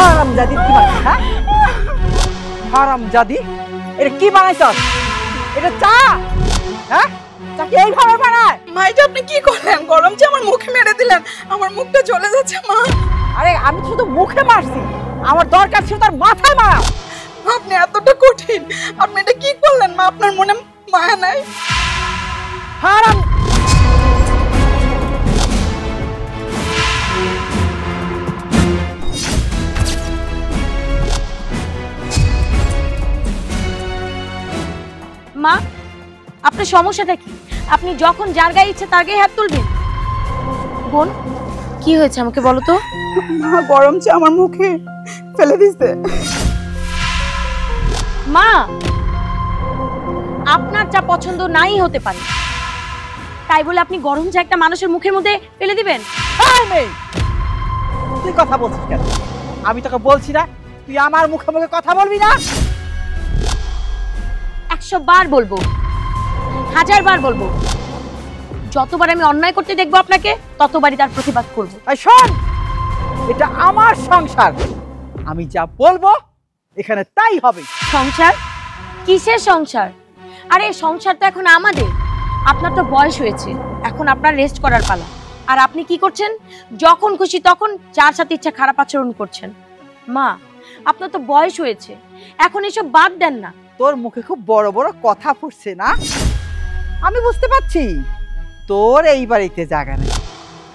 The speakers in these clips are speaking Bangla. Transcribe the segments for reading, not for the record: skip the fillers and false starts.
হারামজাদি কি বানাইছ? হ্যাঁ হারামজাদি, এটা কি বানাইছ? এটা চা? হ্যাঁ চা কি এইভাবে বানায়? মাইটা আপনি কি করলেন? গরম চা আমার মুখে মেরে দিলেন, আমার মুখটা চলে যাচ্ছে মা। আরে আমি শুধু মুখে মারছি, আমার দরকার ছিল তার মাথায় মারা। আপনি এতটা কঠিন, আপনি এটা কি করলেন মা? আপনার মনে মায়া নাই? হারাম মা, আপনার সমস্যাটা কি? আপনি যখন যার গায়ে ইচ্ছে তার গায়ে হাত তুলবেন? বোন, কি হয়েছে আমাকে বলো তো? মা গরম চা আমার মুখে ফেলে দিছে। মা, আপনার চা পছন্দ নাই হতে পারে, তাই বলে আপনি গরম চা একটা মানুষের মুখের মধ্যে ফেলে দিবেন? তুই কথা বলছিস কেন? আমি তোকে বলছি না তুই আমার মুখে মুখে কথা বলবি না? 100 বার বলবো, 1000 বার বলবো, যতবার আমি অন্যায় করতে দেখবো আপনাকে ততবারই তার প্রতিবাদ করবো। শোন, এটা আমার সংসার, আমি যা বলবো এখানে তাই হবে। সংসার? কিসের সংসার? আরে সংসার তো এখন আমাদের। আপনার তো বয়স হয়েছে, এখন আপনার রেস্ট করার পালা। আর আপনি কি করছেন? যখন খুশি তখন যার সাথে ইচ্ছা খারাপ আচরণ করছেন। মা, আপনার তো বয়স হয়েছে, এখন এসব বাদ দেন না। তোর মুখে খুব বড় বড় কথা ফুটছে না? আমি বুঝতে পারছি তোর এই বাড়িতে জায়গা নেই,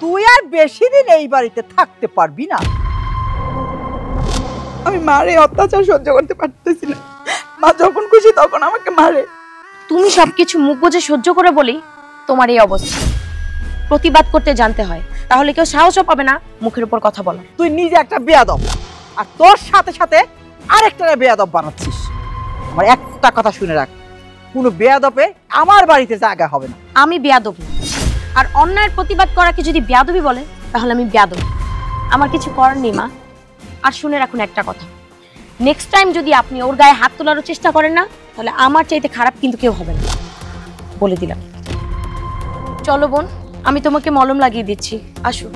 তুই আর বেশি দিন এই বাড়িতে থাকতে পারবি না। আমি মারে অত্যাচার সহ্য করতে পারতেছি না। মা যখন খুশি তখন আমাকে মারে। তুমি সবকিছু মুখ বুজে সহ্য করে বলি তোমার এই অবস্থা। প্রতিবাদ করতে জানতে হয়, তাহলে কেউ সাহসও পাবে না মুখের উপর কথা বলা। তুই নিজে একটা বেয়াদব, আর তোর সাথে সাথে আরেকটা বেয়াদব বানাচ্ছিস। আমার একটা কথা শুনে রাখ, কোনো বেয়াদবে আমার বাড়িতে জায়গা হবে না। আমি বেয়াদব না, আর অন্যায়ের প্রতিবাদ করাকে যদি বেয়াদবি বলে তাহলে আমি বেয়াদব। আমার কিছু করার নেই মা। আর শুনে রাখুন একটা কথা, নেক্সট টাইম যদি আপনি ওর গায়ে হাত তোলারও চেষ্টা করেন না, তাহলে আমার চাইতে খারাপ কিন্তু কেউ হবে না, বলে দিলাম। চলো বোন, আমি তোমাকে মলম লাগিয়ে দিচ্ছি, আসো।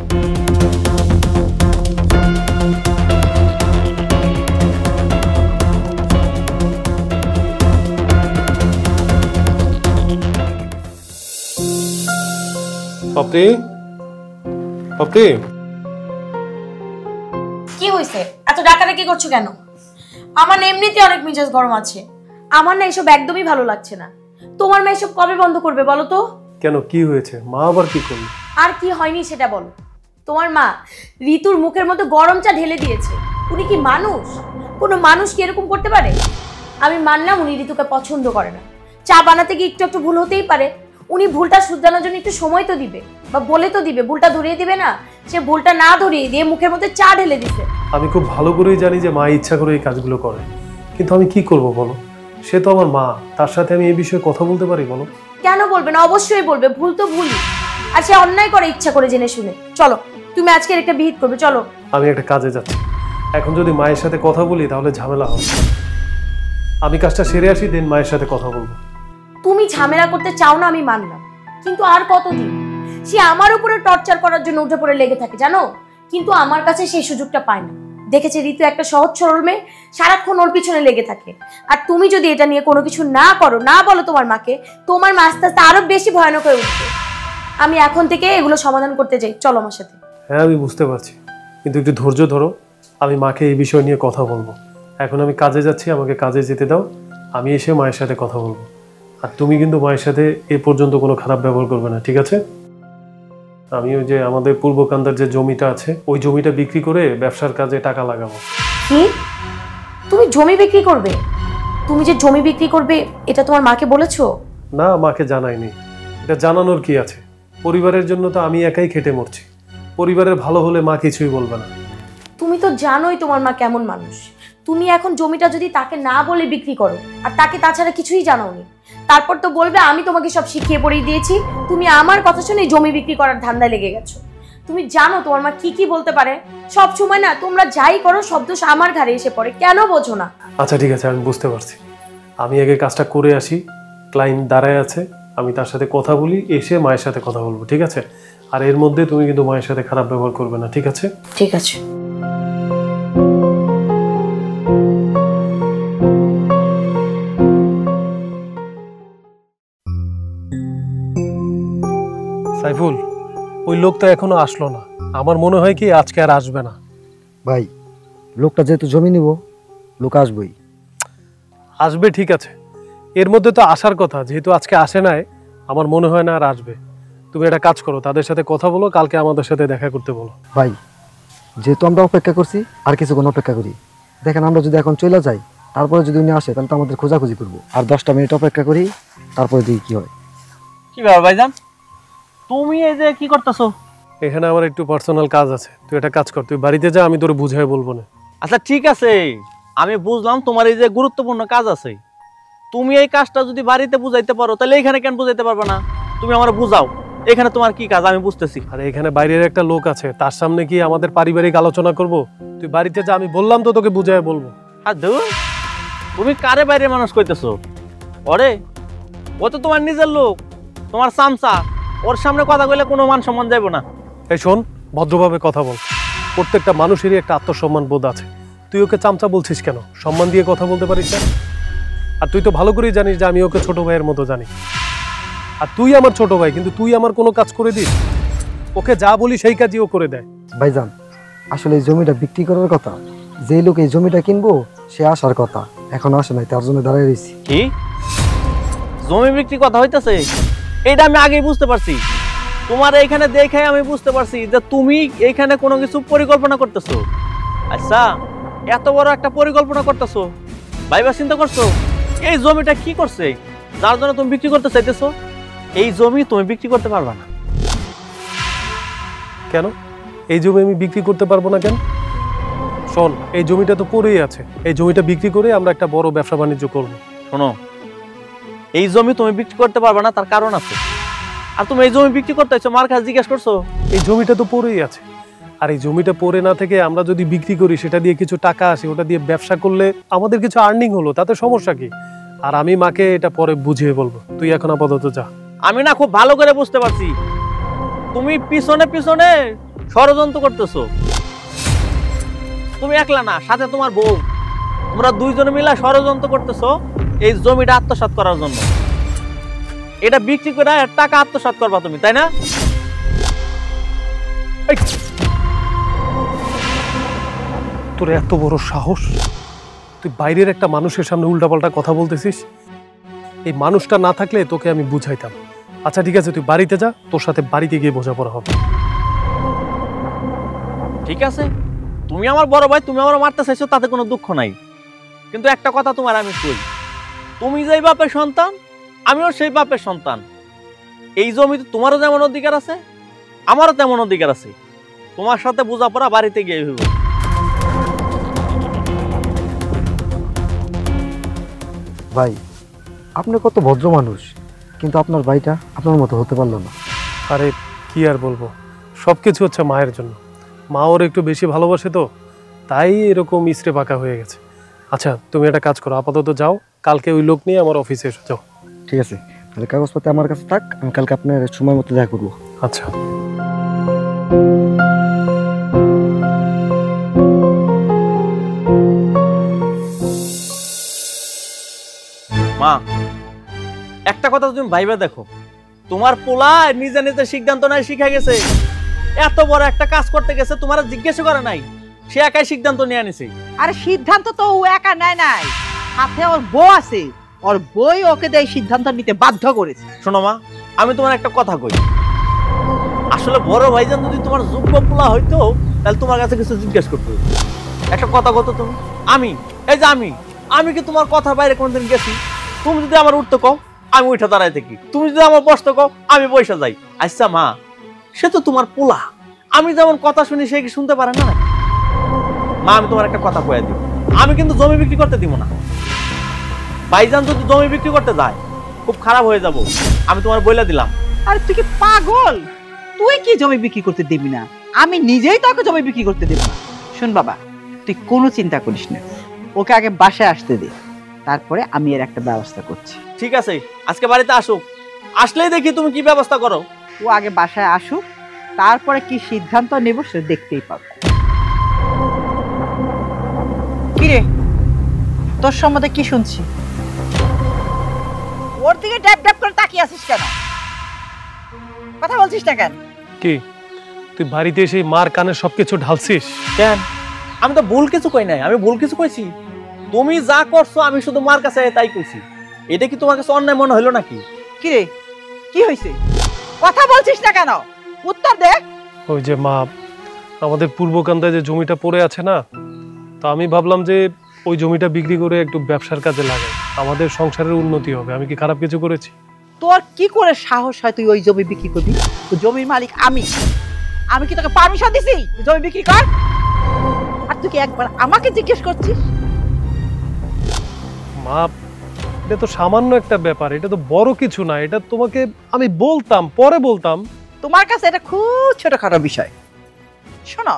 পাপড়ি, পাপড়ি, কি হয়েছে? এত ডাকাডাকি করছো কেন? আমার এমনিতে অনেক মেজাজ গরম আছে। আমার না এসব একদমই ভালো লাগছে না। তোমার মা এসব কবে বন্ধ করবে বলো তো? কেন, কি হয়েছে? মা আবার কি করলো? আর কি হয়নি সেটা বলো। তোমার মা ঋতুর মুখের মধ্যে গরম চা ঢেলে দিয়েছে। উনি কি মানুষ? কোনো মানুষ কি এরকম করতে পারে? আমি মানলাম উনি ঋতুকে পছন্দ করে না, চা বানাতে গিয়ে একটু একটু ভুল হতেই পারে। উনি ভুলটা শুধরানোর জন্য একটু সময় তো দিবে, বা বলে তো দিবে, ভুলটা ধরিয়ে দিবে না। সে ভুলটা না ধরিয়ে দিয়ে মুখের মধ্যে চা ঢেলে দিছে। আমি খুব ভালো করেই জানি যে মা ইচ্ছা করে এই কাজগুলো করে, কিন্তু আমি কি করব বলো? সে তো আমার মা, তার সাথে আমি এই বিষয়ে কথা বলতে পারি বলো? কেন বলবে না? অবশ্যই বলবে, ভুল তো ভুলই। আর সে অন্যায় করে ইচ্ছা করে জেনে শুনে। চলো, তুমি আজকের একটা বিহিত করবে, চলো। আমি একটা কাজে যাচ্ছি, এখন যদি মায়ের সাথে কথা বলি তাহলে ঝামেলা হবে। আমি কাজটা সেরে আসি, দেন মায়ের সাথে কথা বলবো। তুমি ঝামেলা করতে চাও না আমি মানলাম, কিন্তু আর কতদিন? সে আমার উপরে টর্চার করার জন্য উঠে পড়ে লেগে থাকে জানো, কিন্তু আমার কাছে সেই সুযোগটা পায় না। দেখেছে ঋতু একটা সহজ সরল মেয়ে, সারাক্ষণ ওর পিছনে লেগে থাকে। আর তুমি যদি এটা নিয়ে কোনো কিছু না করো, না বলো তোমার মাকে, তোমার মা আস্তে আস্তে আরো বেশি ভয়ানক হয়ে উঠবে। আমি এখন থেকে এগুলো সমাধান করতে চাই, চলো আমার সাথে। হ্যাঁ আমি বুঝতে পারছি, কিন্তু একটু ধৈর্য ধরো, আমি মাকে এই বিষয় নিয়ে কথা বলবো। এখন আমি কাজে যাচ্ছি, আমাকে কাজে যেতে দাও, আমি এসে মায়ের সাথে কথা বলবো। আর তুমি কিন্তু মায়ের সাথে এ পর্যন্ত কোনো খারাপ ব্যবহার করবে না, ঠিক আছে? আমি ওই যে আমাদের পূর্বকান্দার যে জমিটা আছে, ওই জমিটা বিক্রি করে ব্যবসার কাজে টাকা লাগাবো। কি? তুমি জমি বিক্রি করবে? তুমি যে জমি বিক্রি করবে এটা তোমার মাকে বলেছো? না, মাকে জানাইনি। এটা জানানোর কি আছে? পরিবারের জন্য তো আমি একাই খেটে মরছি, পরিবারের ভালো হলে মা কিছুই বলবে না। তুমি তো জানোই তোমার মা কেমন মানুষ। তুমি এখন জমিটা যদি তাকে না বলে বিক্রি করো, আর তাকে তাছাড়া কিছুই জানাওনি, তারপর তো বলবে আমি তোমাকে সব শিখিয়ে পড়িয়ে দিয়েছি, তুমি আমার কথা শুনে জমি বিক্রি করার ধান্দায় লেগে গেছো। তুমি জানো তোমার মা কি কি বলতে পারে। সব সময় না তোমরা যাই করো সব দোষ আমার ঘাড়ে এসে পড়ে, কেন বোঝো না? আচ্ছা ঠিক আছে, আমি বুঝতে পারছি। আমি আগে কাজটা করে আসি, ক্লায়েন্ট দাঁড়ায় আছে, আমি তার সাথে কথা বলি, এসে মায়ের সাথে কথা বলবো, ঠিক আছে? আর এর মধ্যে তুমি কিন্তু মায়ের সাথে খারাপ ব্যবহার করবে না, ঠিক আছে? ঠিক আছে। লোক তো এখনো আসলো না, আমার মনে হয় কি আজকে আর আসবে না। ভাই লোকটা যেহেতু জমি নিব, লোক আসবই। আসবে ঠিক আছে, এর মধ্যে তো আসার কথা, যেহেতু আজকে আসে নাই আমার মনে হয় না আর আসবে। তুমি একটা কাজ করো, তাদের সাথে কথা বলো, কালকে আমাদের সাথে দেখা করতে বলো। ভাই যেহেতু আমরা অপেক্ষা করছি, আর কিছুক্ষণ অপেক্ষা করি। দেখেন আমরা যদি এখন চলে যাই, তারপরে যদি উনি আসে তাহলে তো আমাদের খোঁজাখুঁজি করবো। আর 10টা মিনিট অপেক্ষা করি, তারপরে দেখি কি হয়। কি ব্যাপার ভাইজান, তুমি এই যে কি করতেছো? এখানে আমার একটু পার্সোনাল কাজ আছে, তুই একটা কাজ কর, তুই বাড়িতে যা, আমি তোর বুঝাই বলবো না। আচ্ছা ঠিক আছে, আমি বুঝলাম তোমার এই যে গুরুত্বপূর্ণ কাজ আছে। তুমি এই কাজটা যদি বাড়িতে বুঝাইতে পারো তাহলে এখানে কেন বুঝাইতে পারবে না? তুমি আমার বুঝাও এখানে তোমার কি কাজ, আমি বুঝতেছি। আরে এখানে বাইরের একটা লোক আছে, তার সামনে কি আমাদের পারিবারিক আলোচনা করব? তুই বাড়িতে যা, আমি বললাম তো তোকে বুঝাই বলবো। আর ধুর, তুমি কারে বাইরে মানুষ কইতেছো? ওরে, ও তো তোমার নিজের লোক, তোমার চামচা, ওর সামনে কথা কইলে কোনো মান সম্মান যাইবো না। এই শোন, ভদ্রভাবে কথা বল। প্রত্যেকটা মানুষেরই একটা আত্মসম্মান বোধ আছে, তুই ওকে চামচা বলছিস কেন? সম্মান দিয়ে কথা বলতে পারিস না? আর তুই তো ভালো করেই জানিস যে আমি ওকে ছোট ভাইয়ের মতো জানি। আর তুই আমার ছোট ভাই, কিন্তু তুই আমার কোনো কাজ করে দিস? ওকে যা বলি সেই কাজই ও করে দেয়। ভাইজান আসলে এই জমিটা বিক্রি করার কথা, যে লোক এই জমিটা কিনবো সে আসার কথা, এখন আসে নাই, তার জন্য দাঁড়িয়ে রয়েছি। কি জমি বিক্রি কথা হইতেছে? এটা আমি আগেই বুঝতে পারছি। তোমার এইখানে দেখে আমি বুঝতে পারছি যে তুমি এইখানে কোনো কিছু পরিকল্পনা করতেছো। আচ্ছা, এত বড় একটা পরিকল্পনা করতেছো, ভাইবা চিন্তা করছো এই জমিটা কি করছে যার জন্য তুমি বিক্রি করতে চাইতেছো? এই জমি তুমি বিক্রি করতে পারবা না। কেন এই জমি আমি বিক্রি করতে পারবো না কেন? শোন, এই জমিটা তো পড়েই আছে, এই জমিটা বিক্রি করে আমরা একটা বড় ব্যবসা বাণিজ্য করবো। শোনো, এই জমি তুমি বিক্রি করতে পারবে না, তার কারণ আছে। আর তুমি এই জমি বিক্রি করতে চাইছো, মার কাছে জিজ্ঞেস করছো? এই জমিটা তো পড়েই আছে, আর এই জমিটা পড়ে না থেকে আমরা যদি বিক্রি করি, সেটা দিয়ে কিছু টাকা আসে, ওটা দিয়ে ব্যবসা করলে আমাদের কিছু আর্নিং হলো, তাতে সমস্যা কি? আর আমি মাকে এটা পরে বুঝিয়ে বলবো, তুই এখন আপাতত যা। আমি না খুব ভালো করে বুঝতে পারছি তুমি পিছনে পিছনে ষড়যন্ত্র করতেছো। তুমি একলা না, সাথে তোমার বউ, তোমরা দুইজনে মিলে ষড়যন্ত্র করতেছো এই জমিটা আত্মসাৎ করার জন্য। এটা বিক্রি করে টাকা আত্মসাৎ করবা তুমি, তাই না? এই, তোর এত বড় সাহস, তুই বাইরের একটা মানুষের সামনে উল্টাপাল্টা কথা বলতেছিস? এই মানুষটা না থাকলে তোকে আমি বুঝাইতাম। আচ্ছা ঠিক আছে, তুই বাড়িতে যা, তোর সাথে বাড়িতে গিয়ে বোঝাপড়া হবে। ঠিক আছে, তুমি আমার বড় ভাই, তুমি আমার মারতে চাইছো, তাতে কোনো দুঃখ নাই। কিন্তু একটা কথা তোমার আমি কই, তুমি যেই বাপের সন্তান, আমিও সেই বাপের সন্তান। এই জমিতে তোমারও যেমন অধিকার আছে, আমারও তেমন অধিকার আছে। তোমার সাথে বোঝাপড়া বাড়িতে গিয়ে হইব। ভাই আপনি কত ভদ্র মানুষ, কিন্তু আপনার ভাইটা আপনার মতো হতে পারলো না। আরে কি আর বলবো, সবকিছু হচ্ছে মায়ের জন্য। মা ওর একটু বেশি ভালোবাসে তো, তাই এরকম ইস্ত্রে পাকা হয়ে গেছে। আচ্ছা তুমি একটা কাজ করো, আপাতত যাও, কালকে ওই লোক নিয়ে আমার অফিসে এসে যাও। ঠিক আছে, তাহলে কাগজপত্র আমার কাছে থাক, আমি কালকে আপনার সময় মতো দেখা করবো। আচ্ছা। মা, একটা কথা তুমি ভাইবা দেখো, তোমার পোলা নিজে নিজে সিদ্ধান্ত নাই শিখা গেছে। এত বড় একটা কাজ করতে গেছে, তোমার জিজ্ঞেস করে নাই, সে একাই সিদ্ধান্ত নিয়ে আনিছে। আরে সিদ্ধান্ত তো ও একা নেয় নাই, সাথে ওর বউ আছে, ওর বই ওকে দিয়ে সিদ্ধান্ত নিতে বাধ্য করেছে। শোনো মা, আমি তোমার একটা কথা কই, আসলে বড় ভাইজান যদি তোমার যোগ্য পোলা হইতো তাহলে তোমার কাছে কিছু জিজ্ঞেস করতে হতো। একটা কথা কত তুমি, এই যে আমি কি তোমার কথার বাইরে কোনদিন গেছি? তুমি যদি আমার উঠতে কও আমি উঠে দাঁড়াই থাকি, তুমি যদি আমার বসতে কও আমি বসে যাই। আচ্ছা মা, সে তো তোমার পোলা, আমি যেমন কথা শুনি সে কি শুনতে পারে না? মা আমি তোমার একটা কথা কয়ে দিব, আমি কিন্তু জমি বিক্রি করতে দিব না। ভাইজান যদি জমি বিক্রি করতে যায় খুব খারাপ হয়ে যাব, আমি তোমার বইলা দিলাম। আরে তুই কি পাগল? তুই কি জমি বিক্রি করতে দিবি না? আমি নিজেই তোকে জমি বিক্রি করতে দেব না। শোন বাবা, তুই কোনো চিন্তা করিস না, ওকে আগে বাসায় আসতে দে, তারপরে আমি এর একটা ব্যবস্থা করছি। ঠিক আছে, আজকে বাড়িতে আসুক, আসলেই দেখি তুমি কি ব্যবস্থা করো। ও আগে বাসায় আসুক, তারপরে কি সিদ্ধান্ত নেব সেটা দেখতেই পাবো। কিরে, তোর সম্বন্ধে কি শুনছি? ওর দিকে ড্যাপ ড্যাপ করে তাকিয়ে আছিস কেন? কথা বলছিস না কেন? কি তুই বাড়িতে এসে মার কানে সবকিছু ঢালছিস? কেন? আমি তো ভুল কিছু কই নাই। আমি ভুল কিছু কইছি? তুমি যা করছো আমি শুধু মার কাছে তাই কইছি। এটা কি তোমার কাছে অন্যায় মনে হলো নাকি? কি রে, কি হয়েছে? কথা বলছিস না কেন? উত্তর দে। ওই যে মা, আমাদের পূর্বকান্দায় যে জমিটা পড়ে আছে না, তো আমি ভাবলাম যে ওই জমিটা বিক্রি করে একটু ব্যবসার কাজে লাগাই, আমাদের সংসারের উন্নতি হবে। আমি কি খারাপ কিছু করেছি? তোর কি করে সাহস হয় তুই ওই জমি বিক্রি করবি? তো জমির মালিক আমি। আমি কি তোকে পারমিশন দিছি জমি বিক্রি কর? আর তুই কি একবার আমাকে জিজ্ঞেস করছিস? মা, এটা তো সামান্য একটা ব্যাপার, এটা তো বড় কিছু না। এটা তোমাকে আমি বলতাম, পরে বলতাম। তোমার কাছে এটা খুব ছোটখাটো বিষয়। শোনো,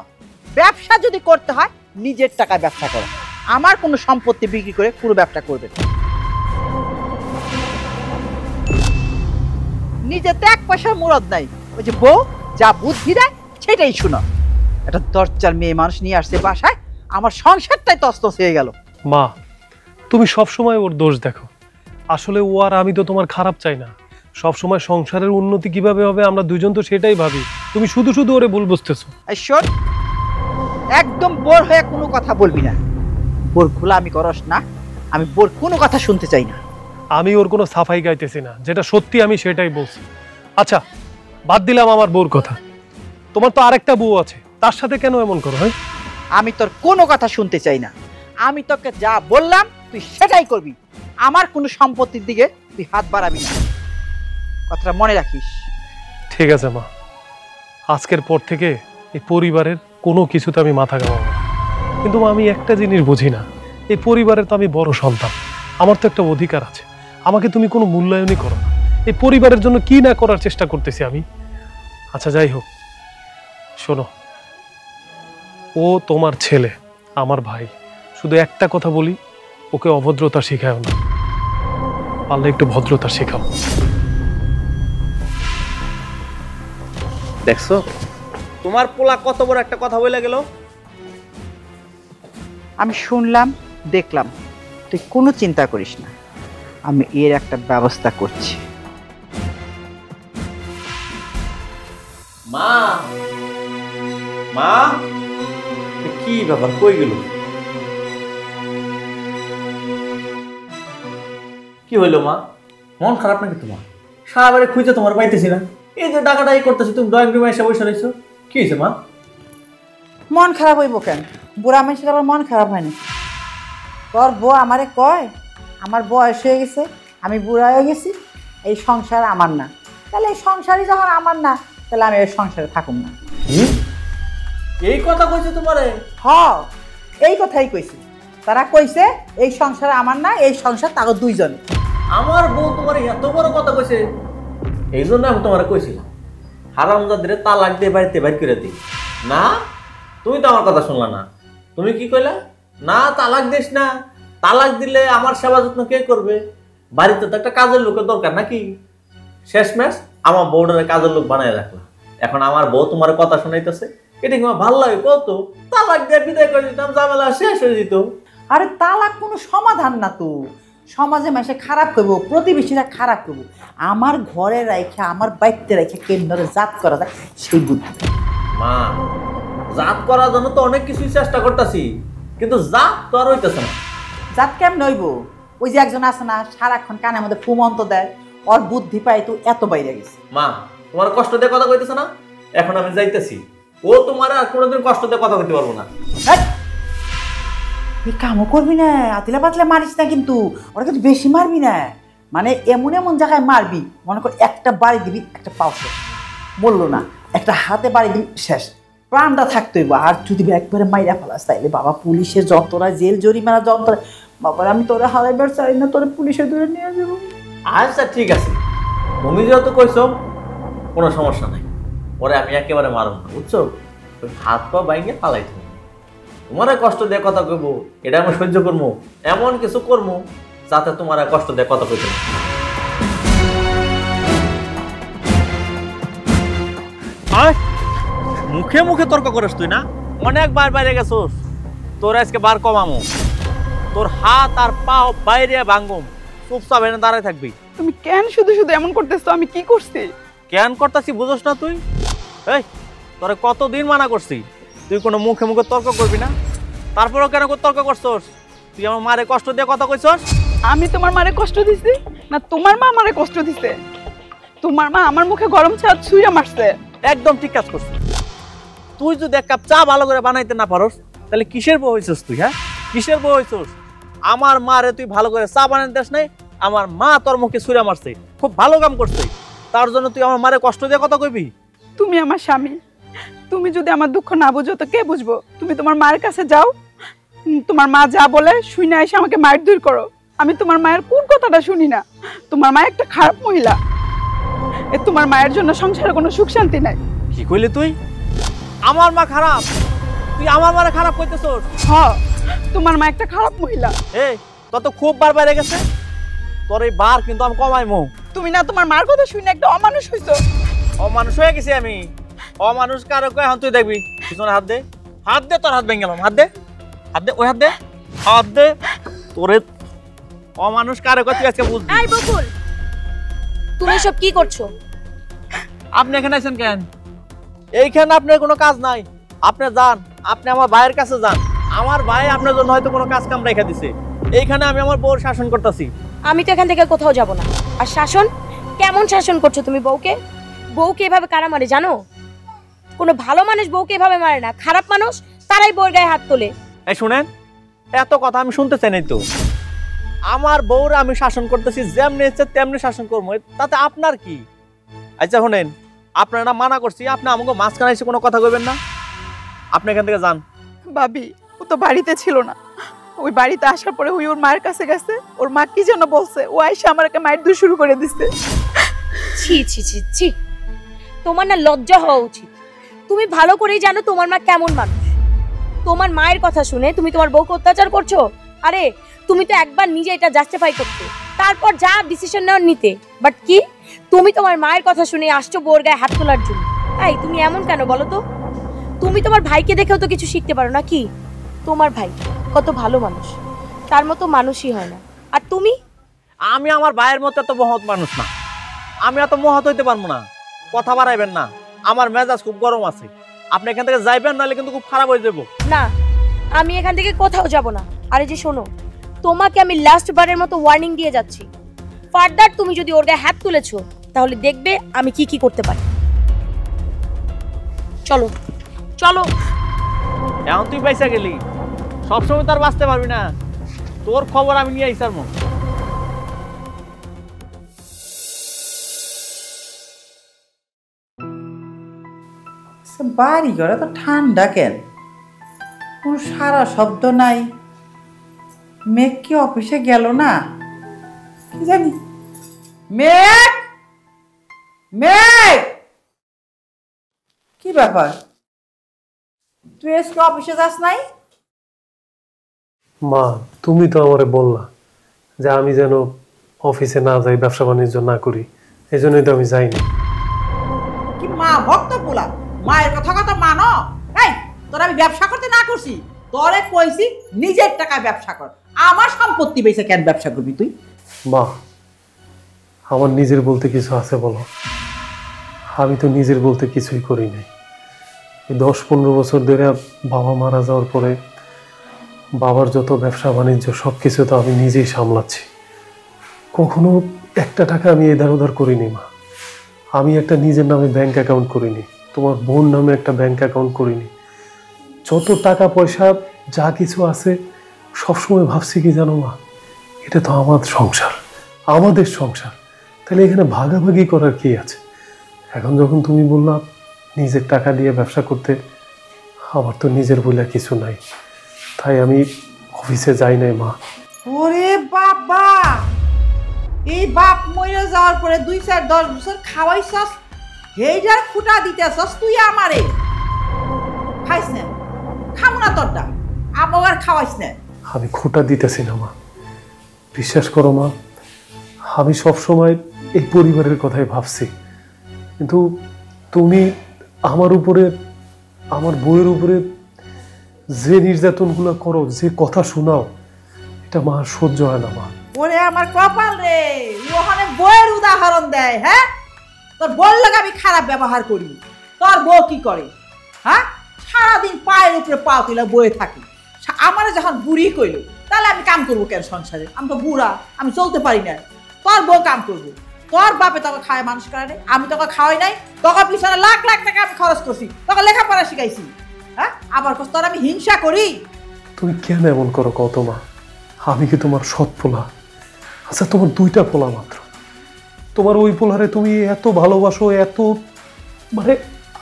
ব্যবসা যদি করতে হয় নিজের টাকায় ব্যবসা করো। আমার কোনো সম্পত্তি বিক্রি করে পুরো ব্যবসা করবে না। নিজেতে এক পয়সার মুরদ নাই। ওই যে বউ যা বুদ্ধি দেয় সেটাই শুনো। একটা দরজার মেয়ে মানুষ নিয়ে আসছে বাসায়, আমার সংসারটাই তছনছ হয়ে গেল। মা, তুমি সব সময় ওর দোষ দেখো। আসলে ও আর আমি তো তোমার খারাপ চাই না। সব সময় সংসারের উন্নতি কিভাবে হবে আমরা দুইজন তো সেটাই ভাবি। তুমি শুধু শুধু ওরে ভুল বুঝতেছো। এই শোন, একদম বোর হয়ে কোনো কথা বলবি না। বোর গোলামি করস না। আমি বোর কোনো কথা শুনতে চাই না। আমি ওর কোনো সাফাই গাইতেছি না, যেটা সত্যি আমি সেটাই বলছি। আচ্ছা, বাদ দিলাম আমার বউর কথা। তোমার তো আরেকটা বউ আছে, তার সাথে কেন এমন করো? হ্যাঁ, আমি তোর কোনো কথা শুনতে চাই না। আমি তোকে যা বললাম তুই সেটাই করবি। আমার কোনো সম্পত্তির দিকে তুই হাত বাড়াবি না, কথাটা মনে রাখিস। ঠিক আছে মা, আজকের পর থেকে এই পরিবারের কোনো কিছুতে আমি মাথা ঘামাবো না। কিন্তু মা, আমি একটা জিনিস বুঝি না, এই পরিবারের তো আমি বড় সন্তান, আমার তো একটা অধিকার আছে। আমাকে তুমি কোনো মূল্যায়নই করো না। এই পরিবারের জন্য কি না করার চেষ্টা করতেছি আমি। আচ্ছা যাই হোক, শোনো, ও তোমার ছেলে, আমার ভাই। শুধু একটা কথা বলি, ওকে অভদ্রতা শেখাও না, পারলে একটু ভদ্রতা শেখাও। দেখছো তোমার পোলা কত বড় একটা কথা বলে গেল। আমি শুনলাম, দেখলাম, তুই কোনো চিন্তা করিস না, আমি এর একটা ব্যবস্থা করছি। মা, মা, কি ব্যাপার, কই গেল? কি হইলো মা? মন খারাপ নাকি তোমার? সারা বাড়ি খুঁজে তোমার পাইতেছি না। এই যে ডাকাডাকি করতেছি, তুমি ড্রয়িং রুমে এসে বসে রয়েছো। কি হয়েছে মা? মন খারাপ হইব কেন? বুড়া মানুষের আবার মন খারাপ হয় না? তোর বউ আমারে কয় আমার বয়স হয়ে গেছে, আমি বুড়া হয়ে গেছি, এই সংসার আমার না। তাহলে এই সংসারই যখন আমার না, তাহলে আমি এই সংসারে থাকুম না। এই কথা কইছে তোমারে? হ, এই কথাই কইছি। তারা কইছে এই সংসার আমার না, এই সংসার তাকে দুইজন। আমার বউ তোমার এত বড় কথা কইছে, এই জন্য আমি তোমার কইছিলাম হারামজাদের তালাক দিয়ে বাড়িতে বাইর করে দিই। না, তুমি তো আমার কথা শুনলা না। তুমি কি কইলা? না, তালাক দিস না, তালাক দিলে আমার সেবা যত্ন কে করবে? বাড়িতে তো একটা কাজের লোকের দরকার নাকি? শেষমেশ আমার বউটারে কাজের লোক বানায় রাখলাম। এখন আমার বউ তোমার কথা শোনাইতেছে, এটা কি আমার ভালো লাগে? কত তালাক দিয়ে বিদায় করে দিতাম, ঝামেলা শেষ হয়ে যেত। আরে তালাক কোনো সমাধান না তো। সমাজে মানুষে খারাপ করবো, প্রতিবেশীরা খারাপ করবো। আমার ঘরে রাখা, আমার বাড়িতে রাখা কেন্দ্রে জাত করা যায় সেই বুদ্ধি। মা, জাত করার জন্য তো অনেক কিছুই চেষ্টা করতেছি, কিন্তু জাত তো আর হইতেছে না। জাত কেমন হইব? ওই যে একজন আছে না, সারাক্ষণ কানের মধ্যে ফুমন্ত দেয়, ওর বুদ্ধি পাই তো এত বাইরে গেছে। মা, তোমার কষ্ট দিয়ে কথা কইতেছে না? এখন আমি যাইতেছি, ও তোমার আর কোনোদিন কষ্ট দিয়ে কথা কইতে পারবো না। তুই কামও করবি না, আতিলা পাতলা মারিস না, কিন্তু ওরা কিন্তু বেশি মারবি না। মানে এমন এমন জায়গায় মারবি, মনে কর একটা বাড়ি দিবি, একটা পাও শেষ, বললো না, একটা হাতে বাড়ি দিবি, শেষ, প্রাণটা থাকতে হইব। আর যদি একবারে মাইরা ফেলাস তাইলে বাবা পুলিশের যন্ত্রণা, জেল জরিমানা যন্ত্রণা, বাবার আমি তোরা হারাইবার চাই না, তোরা পুলিশে ধরে নিয়ে যাবো। আচ্ছা ঠিক আছে, তুমি যেহেতু কইছো কোনো সমস্যা নাই, পরে আমি একেবারে মারব না, বুঝছো? হাত পা বাইঙ্গে পালাই দেবো। তোমার কষ্ট দিয়ে কথা কইবো এটা আমি সহ্য করবো, এমন কিছু করবো যাতে তোমার কষ্ট দিয়ে কথা কইতে না। মুখে মুখে তর্ক করিস তুই না? অনেকবার বাইরে গেছোস, তোর আজকে বার কমামো, তোর হাত আর পাও বাইরে ভাঙ্গম, চুপচাপ এনে দাঁড়ায় থাকবি। তুমি কেন শুধু শুধু এমন করতেছো? আমি কি করছি? কেন করতাছি বুঝোস না তুই? এই তোরে কতদিন মানা করছি তুই কোনো মুখে মুখে তর্ক করবি না, তারপরেও কেন তর্ক করছস? তুই আমার মারে কষ্ট দিয়ে কথা কইছস? আমি তোমার মারে কষ্ট দিছি না তোমার মা আমারে কষ্ট দিছে? তোমার মা আমার মুখে গরম চা ছুঁড়ে মারছে। একদম ঠিক কাজ করছিস। তুই যদি এক কাপ চা ভালো করে বানাইতে না পারস তাহলে কিসের বউ হইছস তুই? হ্যাঁ, কিসের বউ হইছস? আমার মারে তুই ভালো করে চা বানাইতে দেস নাই, আমার মা তোর মুখে ছুঁড়ে মারছে, খুব ভালো কাম করছে, তার জন্য তুই আমার মারে কষ্ট দিয়ে কথা কইবি? তুমি আমার স্বামী, তুমি যদি আমার দুঃখ না বুঝো তো কে বুঝবো? তুমি তোমার মায়ের কাছে যাও, তোমার মা যা বলে শুনে এসে আমাকে মায়ের দূর করো। আমি তোমার মায়ের কোন কথাটা শুনি না। তোমার মা একটা খারাপ মহিলা, তোমার মায়ের জন্য সংসারে কোনো সুখ শান্তি নাই। কি কইলি তুই? আমার মা খারাপ? তুই আমার মারে খারাপ কইতেছস? হ্যাঁ, তোমার মা একটা খারাপ মহিলা। এই তত খুব বার বাইরে গেছে, তোর এই বার কিন্তু আমি কমাইমু। তুমি না তোমার মার কথা শুনে একটা অমানুষ হইছো। অমানুষ হয়ে গেছি আমি? অমানুষ কারো কয় এখন তুই দেখবি। পিছনে হাত দে, হাত দে, তোর হাত ভেঙে গেলাম। হাত দে, হাত দে, ওই হাত দে, হাত দে। তোরে অমানুষ কারো কয় তুই আজকে বুঝবি। এই বকুল, তুমি সব কি করছো? আপনি এখানে আছেন কেন? এইখানে আপনার কোনো কাজ নাই, আপনি যান, আপনি আমার ভাইয়ের কাছে যান। আমার ভাই আপনার জন্য হয়তো কোনো কাজ কাম রেখে দিছে, এইখানে আমি আমার বউর শাসন করতেছি। আমি তো এখান থেকে কোথাও যাব না। আর শাসন? কেমন শাসন করছো তুমি বউকে? বউকে এভাবে কারা মারে জানো? কোনো ভালো মানুষ বউকে এভাবে মারে না, খারাপ মানুষ তারাই বউর গায়ে হাত তোলে। এই শুনেন, এত কথা আমি শুনতে চাই নাই তো। আমার বউরা আমি শাসন করতেছি, যেমনি ইচ্ছে তেমনি শাসন করবো, তাতে আপনার কি? আচ্ছা শুনেন, আপনারা মানা করছি, আপনি আমাকে মাঝখানে এসে কোনো কথা কইবেন না। আপনি এখান থেকে যান। ভাবি, ও তো বাড়িতে ছিল না। ওই বাড়িতে আসার পরে ওই ওর মায়ের কাছে গেছে, ওর মা কি যেন বলছে, ও আইসা আমাকে মায়ের দূর শুরু করে দিচ্ছে। ছি ছি ছি ছি, তোমার না লজ্জা হওয়া উচিত। তুমি ভালো করেই জানো তোমার মা কেমন মানুষ। তোমার মায়ের কথা শুনে তুমি তোমার বউকে অত্যাচার করছো। আরে তুমি তো একবার নিজে এটা জাস্টিফাই করতে, তারপর যা ডিসিশন নেওয়ার নিতে। বাট কি, তুমি তোমার মায়ের কথা শুনে আসছো বউর গায়ে হাত তোলার জন্য। এই তুমি এমন কেন বলো তো? তুমি তোমার ভাইকে দেখেও তো কিছু শিখতে পারো না কি? তোমার ভাই কত ভালো মানুষ, তার মতো মানুষই হয় না। আর তুমি? আমি আমার ভাইয়ের মতো এত মহৎ মানুষ না, আমি এত মহৎ হইতে পারবো না। কথা বাড়াইবেন না, আমার মেজাজ খুব গরম আছে। আপনি এখান থেকে যাইবেন, নাহলে কিন্তু খুব খারাপ হয়ে যাবো। না, আমি এখান থেকে কোথাও যাব না। আরে যে শোনো, তোমাকে আমি লাস্ট বারের মতো ওয়ার্নিং দিয়ে যাচ্ছি। ফার্দার তুমি যদি ওর গায়ে হাত তুলেছো তাহলে দেখবে আমি কি কি করতে পারি। চলো চলো। এখন তুই পয়সা গেলি, সবসময় তার বাঁচতে পারবি না। তোর খবর আমি নিয়ে আইসার মন। বাড়ি ঘরে তো ঠান্ডা কেন? কোন সারা শব্দ নাই। মেঘ কি অফিসে গেল না? কি জানি। মেঘ, মেঘ, কি ব্যাপার? তুই আজকে অফিসে যাস নাই? মা, তুমি তো আমারে বললা যে আমি যেন অফিসে না যাই, ব্যবসা বাণিজ্য না করি, এই জন্যই তো আমি যাইনি। কি মা ভক্ত পোলা, মায়ের কথা কথা মানো? এই তোর আমি ব্যবসা করতে না করছি? তোরে কইছি নিজের টাকায় ব্যবসা কর। আমার সম্পত্তি বেচে কেন ব্যবসা করবি তুই? মা, আমার নিজের বলতে কিছু আছে বলো? আমি তো নিজের বলতে কিছুই করি নাই। 10-15 বছর ধরে বাবা মারা যাওয়ার পরে বাবার যত ব্যবসা বাণিজ্য সব কিছু তো আমি নিজেই সামলাচ্ছি। কখনো একটা টাকা আমি এধার ওধার করিনি মা। আমি একটা নিজের নামে ব্যাংক অ্যাকাউন্ট করিনি, তোমার বোন নামে একটা ব্যাংক অ্যাকাউন্ট করিনি। যত টাকা পয়সা যা কিছু আছে সবসময় ভাবছি কি জানো মা, এটা তো আমার সংসার, আমাদের সংসার, তাহলে এখানে ভাগাভাগি করার কি আছে? এখন যখন তুমি বললা নিজের টাকা দিয়ে ব্যবসা করতে, আমার তো নিজের বলে কিছু নাই, তাই আমি অফিসে যাই নাই মা। ওরে বাবা, এই বাপ মরে যাওয়ার পরে 2-4-10 বছর খাওয়াইছস, হেইটার খুঁটা দিতেছস তুই আমারে। খাইস না? খাবো না তোরটা, আবার খাওয়াইস না। আমি খুঁটা দিতেছি না মা, বিশ্বাস করো মা, আমি সবসময় এই পরিবারের কথাই ভাবছি, কিন্তু তুমি আমার উপরে, আমার বউয়ের উপরে যে নির্যাতনগুলো করো, যে কথা শোনাও, এটা মা সহ্য হয় না মা। ওরে আমার কপাল রে, ওখানে বউয়ের উদাহরণ দেয়। হ্যাঁ, তোর বউর লাগে আমি খারাপ ব্যবহার করি, তোর বউ কি করে? হ্যাঁ সারাদিন পায়ের উপরে পা তুলে বয়ে থাকি। আমার যখন বুড়ি কইল তাহলে আমি কাম করবো কেন সংসারে? আমি তো বুড়া, আমি চলতে পারি না। তোর বউ কাম করবো, তোর বাপে তোকে খাওয়ায় মানুষ করে নাই, আমি তোকে খাওয়াই নাই। তোকে পিছনে লাখ লাখ টাকা আমি খরচ করছি, তোকে লেখাপড়া শিখাইছি। হ্যাঁ আবার তোর আমি হিংসা করি? তুমি কেন এমন করো কত মা? আমি কি তোমার সৎ পোলা? আচ্ছা তোমার 2টা পোলা মাত্র, তোমার ওই পোলারে তুমি এত ভালোবাসো, এত মানে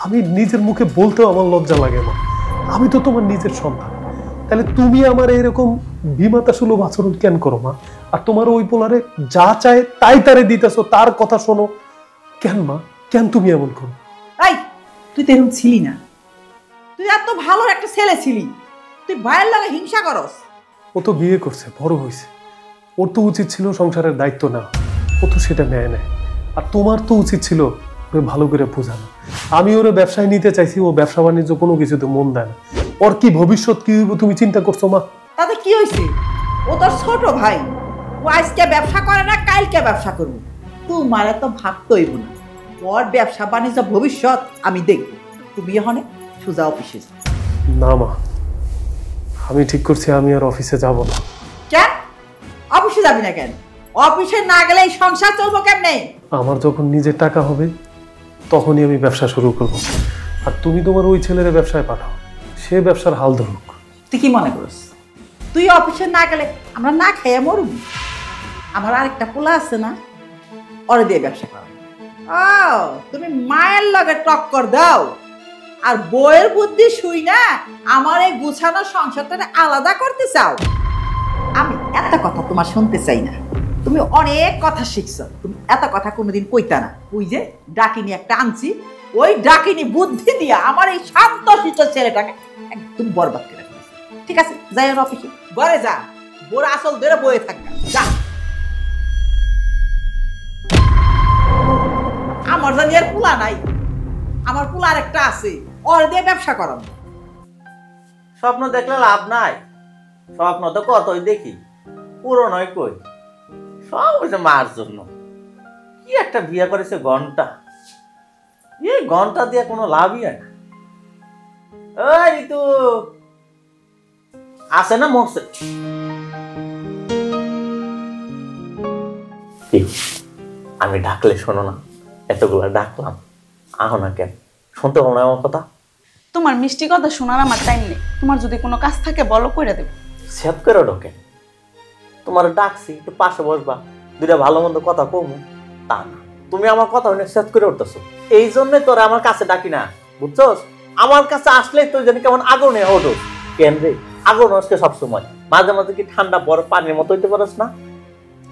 আমি নিজের মুখে বলতেও আমার লজ্জা লাগে মা। আমি তো তোমার নিজের সন্তান, তাহলে তুমি আমার এরকম বিমাতা সুলভ আচরণ কেন করো মা? আর তোমার ওই পোলারে যা চায় তাই তারে দিতেছো, তার কথা শোনো কেন মা? কেন তুমি এমন করো? এই তুই তো এরকম ছিলি না, তুই এত ভালো একটা ছেলে ছিলি, তুই ভাইয়ের লাগে হিংসা করস। ও তো বিয়ে করছে, বড় হয়েছে, ওর তো উচিত ছিল সংসারের দায়িত্ব না, ও তো সেটা নেয় না। আর তোমার তো উচিত ছিল ওরে ভালো করে বোঝানো। আমি ওরে ব্যবসায় নিতে চাইছি, ও ব্যবসা বাণিজ্য কোনো কিছুতে মন দেয় না। ওর কি ভবিষ্যৎ কি হইব তুমি চিন্তা করছো মা? তাতে কি হয়েছে? ও তোর ছোট ভাই, ও আজকে ব্যবসা করে না কালকে ব্যবসা করবো। তোমার এত ভাবতে হইব না, ওর ব্যবসা বাণিজ্য ভবিষ্যৎ আমি দেখব। তুমি এখানে সোজা অফিসে যাও। না মা, আমি ঠিক করছি আমি আর অফিসে যাব না। কেন অফিসে যাবি না কেন? অফিসে না গেলে এই সংসার চলবো কেমনে? আমার যখন নিজের টাকা হবে তখনই আমি ব্যবসা শুরু করব। আর তুমি তোমার ওই ছেলের ব্যবসায় পাঠাও, সে ব্যবসার হাল ধরুক। তুই কি মনে করিস তুই অফিসে না গেলে আমরা না খাইয়া মরবি? আমার আরেকটা পোলা আছে না, ওরে দিয়ে ব্যবসা করো। ও তুমি মায়ের লগে টক্কর দাও আর বইয়ের বুদ্ধি শুই না আমার এই গুছানো সংসারটা আলাদা করতে চাও। আমি এত কথা তোমার শুনতে চাই না, তুমি অনেক কথা শিখছো, তুমি এত কথা কোনোদিন কইতা না। ওই যে ডাকিনি একটা আনছি, ওই ডাকিনি বুদ্ধি দিয়া আমার এই শান্ত শিষ্ট ছেলেটাকে একদম বরবাদ করে ফেলেছে। ঠিক আছে যাই আর অফিসে, ঘরে যা, বোর আসল ধরে বয়ে থাকবে যা। আমার জানি আর পোলা নাই, আমার পোলা আর একটা আছে, ওর দিয়ে ব্যবসা করাম। স্বপ্ন দেখলে লাভ নাই, স্বপ্ন তো কতই দেখি, পুরো নয় কই। সব হয়েছে মার জন্য। কি একটা বিয়ে করেছে ঘন্টা, এই ঘন্টা দিয়ে কোনো লাভই হয় না। ওই ঋতু আছে না মরছে? আমি ডাকলে শোনো না, এতগুলা ডাকলাম আহ না কেন? শুনতে পাবো না আমার কথা? তোমার মিষ্টি কথা শোনার আমার টাইম নেই, তোমার যদি কোনো কাজ থাকে বলো কইরা দেব। সেট করে ঢোকে, তোমার ডাকছি একটু পাশে বসবা, 2টা ভালো মন্দ কথা কমু, তা না তুমি আমার কথা অনেক সেট করে উঠতেছো। এই জন্যই তোরা আমার কাছে ডাকি না, বুঝছস? আমার কাছে আসলেই তুই জানি কেমন আগুনে ওঠো। কেন রে আগুন আজকে সবসময়, মাঝে মাঝে কি ঠান্ডা বরফ পানির মতো হইতে পারিস না?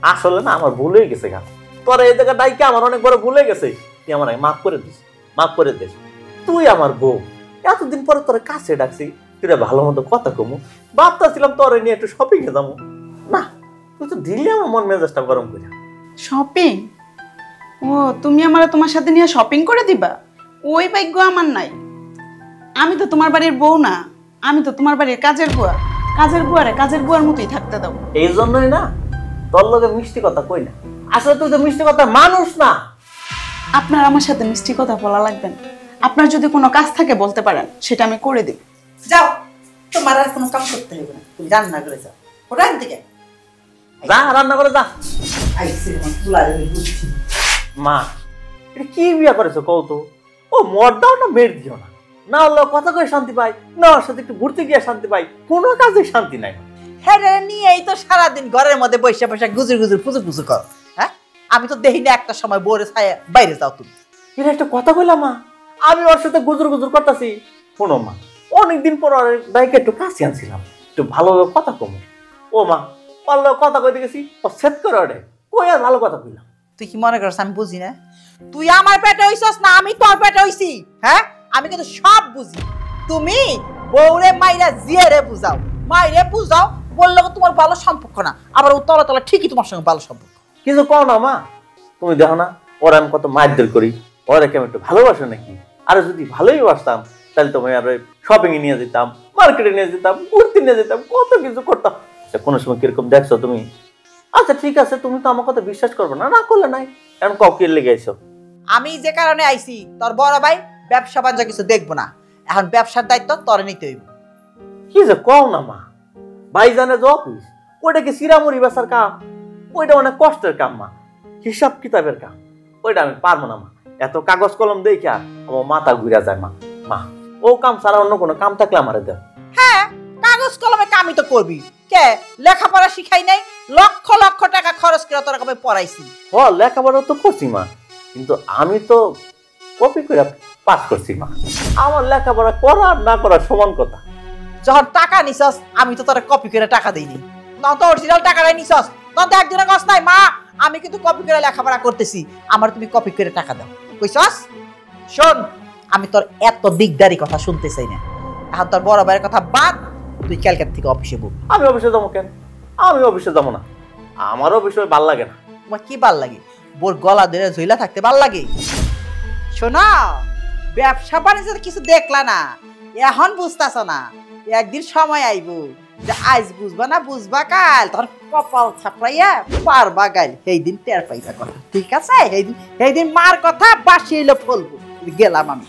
আসলে না আমার ভুল হয়ে গেছে গা, তোরা এই জায়গা ডাইকে আমার অনেক বড় ভুল হয়ে গেছে। তুই আমার মাফ করে দিস, মাফ করে দিস। তুই আমার বউ, এতদিন পরে তোরা কাছে ডাকছি, তুই ভালো মতো কথা কমু, ভাবতেছিলাম তোরে নিয়ে একটু শপিং এ যাবো, না তুই তো দিলে আমার মন মেজাজটা গরম করে। শপিং? ও তুমি আমার তোমার সাথে নিয়ে শপিং করে দিবা? ওই ভাগ্য আমার নাই। আমি তো তোমার বাড়ির বউ না, আমি তো তোমার বাড়ির কাজের বুয়া। কাজের বুয়ারে কাজের বুয়ার মতোই থাকতে দাও। এই জন্যই না তোর লগে মিষ্টি কথা কই না, আসলে তুই তো মিষ্টি কথা মানুষ না। আপনার আমার সাথে মিষ্টি কথা বলা লাগবে না, আপনার যদি কোনো কাজ থাকে বলতে পারেন, সেটা আমি করে দিব। যাও, তোমার আর কোনো কাজ করতে হবে না, তুমি রান্না করে যাও। ওখান থেকে যা রান্না করে যা। আইসে আমার পোলারে বুঝছি। মা এটা কি বিয়া করেছো কও তো? ও মর দাও না মের দিও না, না হলে কথা কয়ে শান্তি পাই, না ওর সাথে একটু ঘুরতে গিয়ে শান্তি পাই, কোনো কাজে শান্তি নাই। হ্যাঁ রে নিয়েই তো সারাদিন ঘরের মধ্যে বসে বসে গুজুর গুজুর ফুজুর ফুজুর কর। হ্যাঁ আমি তো দেখি না একটা সময় বোরে ছায়া বাইরে যাও তুমি। এটা একটা কথা কইলাম মা, আমি ওর সাথে গুজুর গুজুর করতেছি। শোনো মা, অনেকদিন পর ওর বাইকে একটু কাছে আনছিলাম, একটু ভালোভাবে কথা কমো। ও মা পারলে কথা কইতে গেছি, ও সেট করে ওরে কই আর ভালো কথা কইলাম। তুই কি মনে করছ আমি বুঝি না? তুই আমার পেটে হইছস না আমি তোর পেটে হইছি? হ্যাঁ আমি কিন্তু সব বুঝি। তুমি বউরে মাইরা জিয়ারে বুঝাও, মাইরে বুঝাও, বললে তোমার ভালো সম্পর্ক না, আবার ও তলা তলা ঠিকই তোমার সঙ্গে ভালো সম্পর্ক। কিছু কও না মা, তুমি দেখো না ওরা আমি কত মারধর করি, ওরা কেমন একটু ভালোবাসো নাকি? আর যদি ভালোই বাসতাম তাহলে তোমায় আর শপিং এ নিয়ে যেতাম, মার্কেটে নিয়ে যেতাম, ঘুরতে নিয়ে যেতাম, কত কিছু করতাম। কোনো সময় কিরকম দেখছো তুমি? আচ্ছা ঠিক আছে, তুমি তো আমার কথা বিশ্বাস করবে না, না করলে নাই, এখন ককির লেগে আইছো। আমি যে কারণে আইছি তোর বড় ভাই ব্যবসা বাণিজ্য কিছু দেখবো না, এখন ব্যবসার দায়িত্ব তোরে নিতে হইব। কি যে কও না মা, ভাইজানে যে অফিস ওইটা কি চিরামুড়ি বেচার কাম? ওইটা অনেক কষ্টের কাম মা, হিসাব কিতাবের কাম। ওইটা আমি পারবো না মা, এত কাগজ কলম দেখি আমার মাথা ঘুরে যায় মা। মা ও কাম ছাড়া অন্য কোনো কাম থাকলে আমারে দেন। হ্যাঁ, কাগজ কলমে কামই তো করবি। কে লেখাপড়া শিখাই নাই? লক্ষ লক্ষ টাকা খরচ করে তোরা কবে পড়াইছি। লেখাপড়া তো করছি মা, কিন্তু আমি তো কপি করে পাস করছি মা। আমার লেখাপড়া করা আর না করা সমান কথা। যখন টাকা নিছস আমি তো তোরা কপি করে টাকা দেইনি, তখন তো অরিজিনাল টাকাটাই নিছস। তখন তো একদিনে কস নাই মা আমি কিন্তু কপি করে লেখাপড়া করতেছি, আমার তুমি কপি করে টাকা দাও কইছস। শোন, আমি তোর এত দিকদারি কথা শুনতে চাই না। এখন তোর বড় ভাইয়ের কথা বাদ, তুই ক্যালকাটা থেকে অফিসে বল। আমি অফিসে যাবো কেন? আমি অফিসে যাবো না, আমার অফিসে ভাল লাগে না। তোমার কি ভাল লাগে? বোর গলা ধরে ঝইলা থাকতে ভাল লাগে? শোনা, ব্যবসা বাণিজ্য কিছু দেখলা না, এখন বুঝতেছ না। একদিন সময় আইব যে আজ বুঝবা না বুঝবা কাল, তখন কপাল ছাপড়াইয়া পারবা গাইল, সেই দিন টের পাইবা কথা। ঠিক আছে? সেই দিন মার কথা বাসি এলো ফলবো। গেলাম আমি।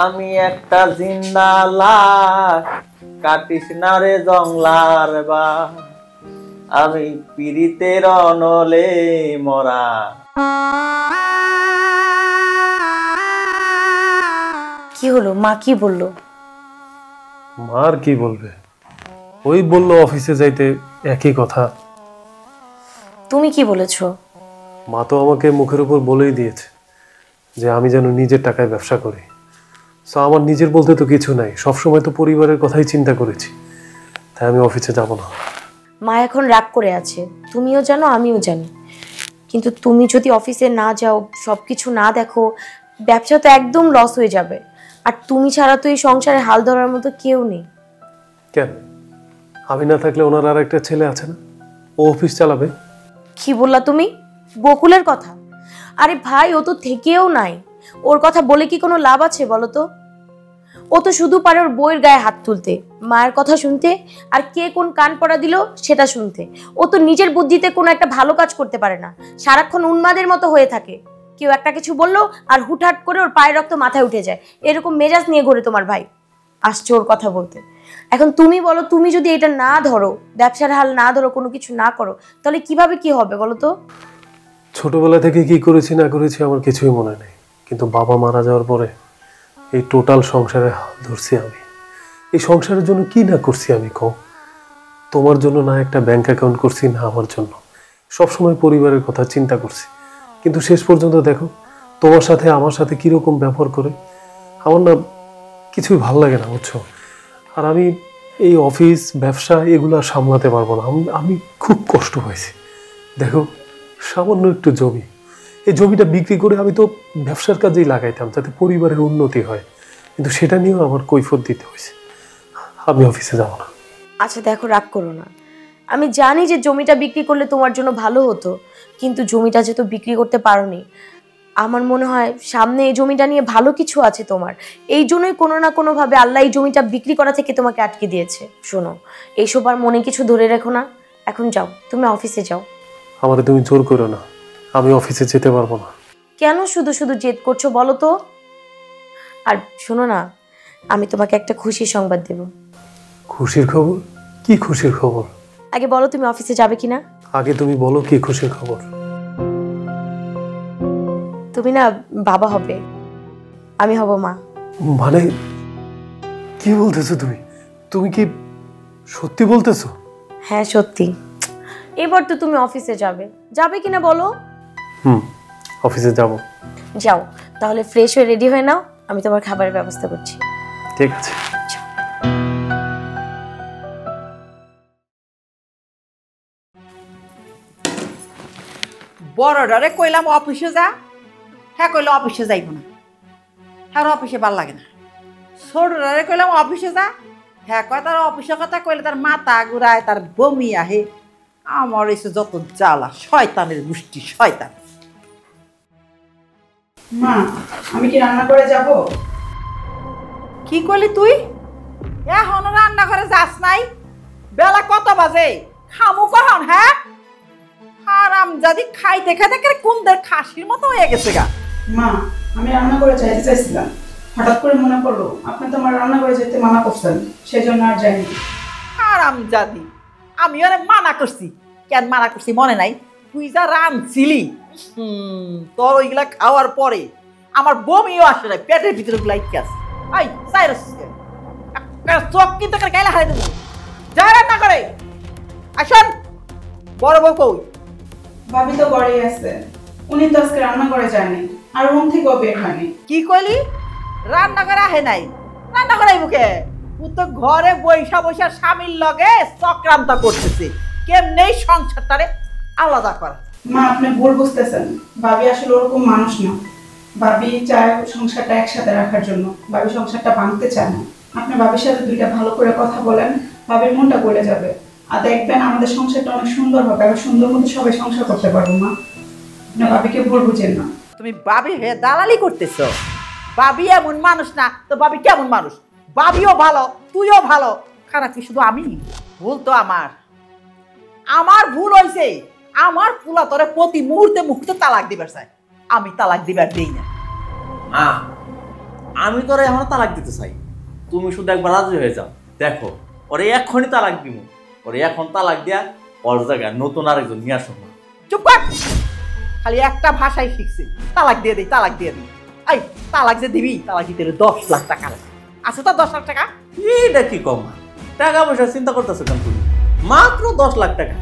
আমি একটা জিন্দা লাশ, কাটিস না রে জংলার বা, আমি পীড়িতের অনলে মরা। কি হলো? মা কি বললো? মার কি বলবে, ওই বললো অফিসে যাইতে, একই কথা। তুমি কি বলেছো? মা তো আমাকে মুখের উপর বলেই দিয়েছে যে আমি যেন নিজের টাকায় ব্যবসা করি। সো আমার নিজের বলতে তো কিছু নাই, সবসময় তো পরিবারের কথাই চিন্তা করেছি, তাই আমি অফিসে যাব না। মা এখন রাগ করে আছে, তুমিও জানো আমিও জানি। কিন্তু তুমি যদি অফিসে না যাও, সবকিছু না দেখো, ব্যবসা তো একদম লস হয়ে যাবে। আর তুমি ছাড়া তো এই সংসারে হাল ধরার মতো কেউ নেই। কেন? আমি না থাকলে ওনার আর একটা ছেলে আছে না, ও অফিস চালাবে। কি বললা তুমি? বকুলের কথা? আরে ভাই, ও তো থেকেও নাই, ওর কথা বলে কি কোনো লাভ আছে বলো তো? ও তো শুধু পারে ওর বইয়ের গায়ে হাত তুলতে, মায়ের কথা শুনতে, আর কে কোন কান পড়া দিল সেটা শুনতে। ও তো নিজের বুদ্ধিতে কোনো একটা ভালো কাজ করতে পারে না, সারাক্ষণ উন্মাদের মতো হয়ে থাকে। কেউ একটা কিছু বললো আর হুটহাট করে ওর পায়ের রক্ত মাথায় উঠে যায়, এরকম মেজাজ নিয়ে ঘোরে তোমার ভাই। আসছে ওর কথা বলতে। এখন তুমি বলো, তুমি যদি এটা না ধরো, ব্যবসার হাল না ধরো, কোনো কিছু না করো, তাহলে কিভাবে কি হবে বলো তো? ছোটবেলা থেকে কি করেছি না করেছি আমার কিছুই মনে নেই, কিন্তু বাবা মারা যাওয়ার পরে এই টোটাল সংসারে হাল ধরছি আমি। এই সংসারের জন্য কি না করছি আমি, কও? তোমার জন্য না একটা ব্যাংক অ্যাকাউন্ট করছি, না আমার জন্য। সবসময় পরিবারের কথা চিন্তা করছি, কিন্তু শেষ পর্যন্ত দেখো তোমার সাথে আমার সাথে কীরকম ব্যবহার করে। আমার না কিছুই ভালো লাগে না, বুঝছো? আর আমি এই অফিস ব্যবসা এগুলো আর সামলাতে পারবো না। আমি খুব কষ্ট হয়েছি। দেখো, সামান্য একটু জমি, এই জমিটা বিক্রি করে আমি তো ব্যবসার কাজেই লাগাইতাম যাতে পরিবারের উন্নতি হয়, কিন্তু সেটা নিয়েও আমার কৈফিয়ত দিতে হয়েছে। আমি অফিসে যাব না। আচ্ছা দেখো, রাগ করো না। আমি জানি যে জমিটা বিক্রি করলে তোমার জন্য ভালো হতো, কিন্তু জমিটা যেহেতু বিক্রি করতে পারোনি, আমার মনে হয় সামনে এই জমিটা নিয়ে ভালো কিছু আছে তোমার। এই জন্যই কোনো না কোনোভাবে আল্লাহ এই জমিটা বিক্রি করা থেকে তোমাকে আটকে দিয়েছে। শোনো, এইসব আর মনে কিছু ধরে রেখো না, এখন যাও, তুমি অফিসে যাও। আমাদের তুমি জোর করো না, আমি অফিসে যেতে পারবো না। কেন শুধু শুধু জেদ করছো বলো তো? আর শোনো না, আমি তোমাকে একটা খুশির সংবাদ দেব। খুশির খবর? কি খুশির খবর? আগে বলো তুমি অফিসে যাবে কিনা। আগে তুমি বলো কি খুশির খবর। তুমি না বাবা হবে, আমি হব মা। মানে কি বলতেছো তুমি? তুমি কি সত্যি বলতেছো? হ্যাঁ সত্যি। এবার তো তুমি অফিসে যাবে কিনা বলো? অফিসে যাব। যাও তাহলে, ফ্রেশ হয়ে রেডি হয়ে নাও, আমি তোমার খাবারের ব্যবস্থা করছি। ঠিক আছে। বড়ডারে কইলাম অফিসে যা, হ্যাঁ কইলো অফিসে যাইব না, হ্যাঁ অফিসে ভাল লাগে না। ছোটডারে কইলাম অফিসে যা, হ্যাঁ কয় তার অফিসের কথা কইলে তার মাথা ঘুরায়, তার বমি আহে। আমার এসে যত জ্বালা, শয়তানের গোষ্ঠী, শয়তান। মা, আমি কি রান্না করে যাব? কি করলি তুই? এখনো রান্না করে যাস নাই? বেলা কত বাজে? খামু কখন? হ্যাঁ হারাম জাদি, খাইতে খাইতে কুন্দের খাসির মতো হয়ে গেছে গা। মা, আমি রান্না করে চাইছিলাম। হঠাৎ করে মনে পড়লো আপনি তো আমার রান্না করে যেতে মানা করছেন, সেজন্য আর যাইনি। হারামজাদি, আমি অনেক মানা করছি। কেন মানা করছি মনে নাই? তুই যা রাঁধছিলি, তোর ওইগুলা খাওয়ার পরে আমার বমিও আসে না, পেটের ভিতরে গুলা ইচ্ছে আছে। আই সাইরাস চোখ কিন্তু গাইলা হারাই দেবো। যা রান্না করে আসেন। বড় বউ কই? ভাবি তো ঘরেই আছে, উনি তো আজকে রান্না করে যায়নি, আর রুম থেকেও বের হয়নি। কি কইলি? রান্না করে আহে নাই? রান্না করাই মুখে ও তো ঘরে বৈশা বৈশা স্বামীর লগে চক্রান্ত করতেছে কেমনে সংসারটারে আলাদা করা। মা আপনি ভুল বুঝতেছেন, ভাবি আসলে ওরকম মানুষ না। ভাবি চায় সংসারটা একসাথে রাখার জন্য, ভাবি সংসারটা ভাঙতে চায় না। আপনি ভাবির সাথে দুইটা ভালো করে কথা বলেন, ভাবির মনটা গলে যাবে, আর দেখবেন আমাদের সংসারটা অনেক সুন্দর হবে, আর সুন্দর মতো সবাই সংসার করতে পারবো। মা আপনি ভাবিকে ভুল বুঝেন না। তুমি বাবি হয়ে দালালি করতেছ। বাবি এমন মানুষ না তো বাবি কেমন মানুষ? বাবিও ভালো, তুইও ভালো, খারাপ কি শুধু আমি? ভুল তো আমার ভুল হয়েছে। আমার পুলা তোরে প্রতি মুহূর্তে মুহূর্তে তালাক দিবার চাই, আমি তালাক দিবার দেই না। আমি তোরে এখন তালাক দিতে চাই, তুমি শুধু একবার রাজি হয়ে যাও। দেখো ওরে এখনই তালাক দিব, ওরে এখন তালাক দিয়া ওর জায়গায় নতুন আরেকজন নিয়ে আসো। চুপ কর, খালি একটা ভাষাই শিখছি, তালাক দিয়ে দিই, তালাক দিয়ে দিই। এই তালাক যে দিবি, তালাক দিতে 10 লাখ টাকা লাগবে। আছে তো 10 লাখ টাকা? এইটা কি কম? টাকা পয়সা চিন্তা করতেছো কেন তুমি? মাত্র 10 লাখ টাকা।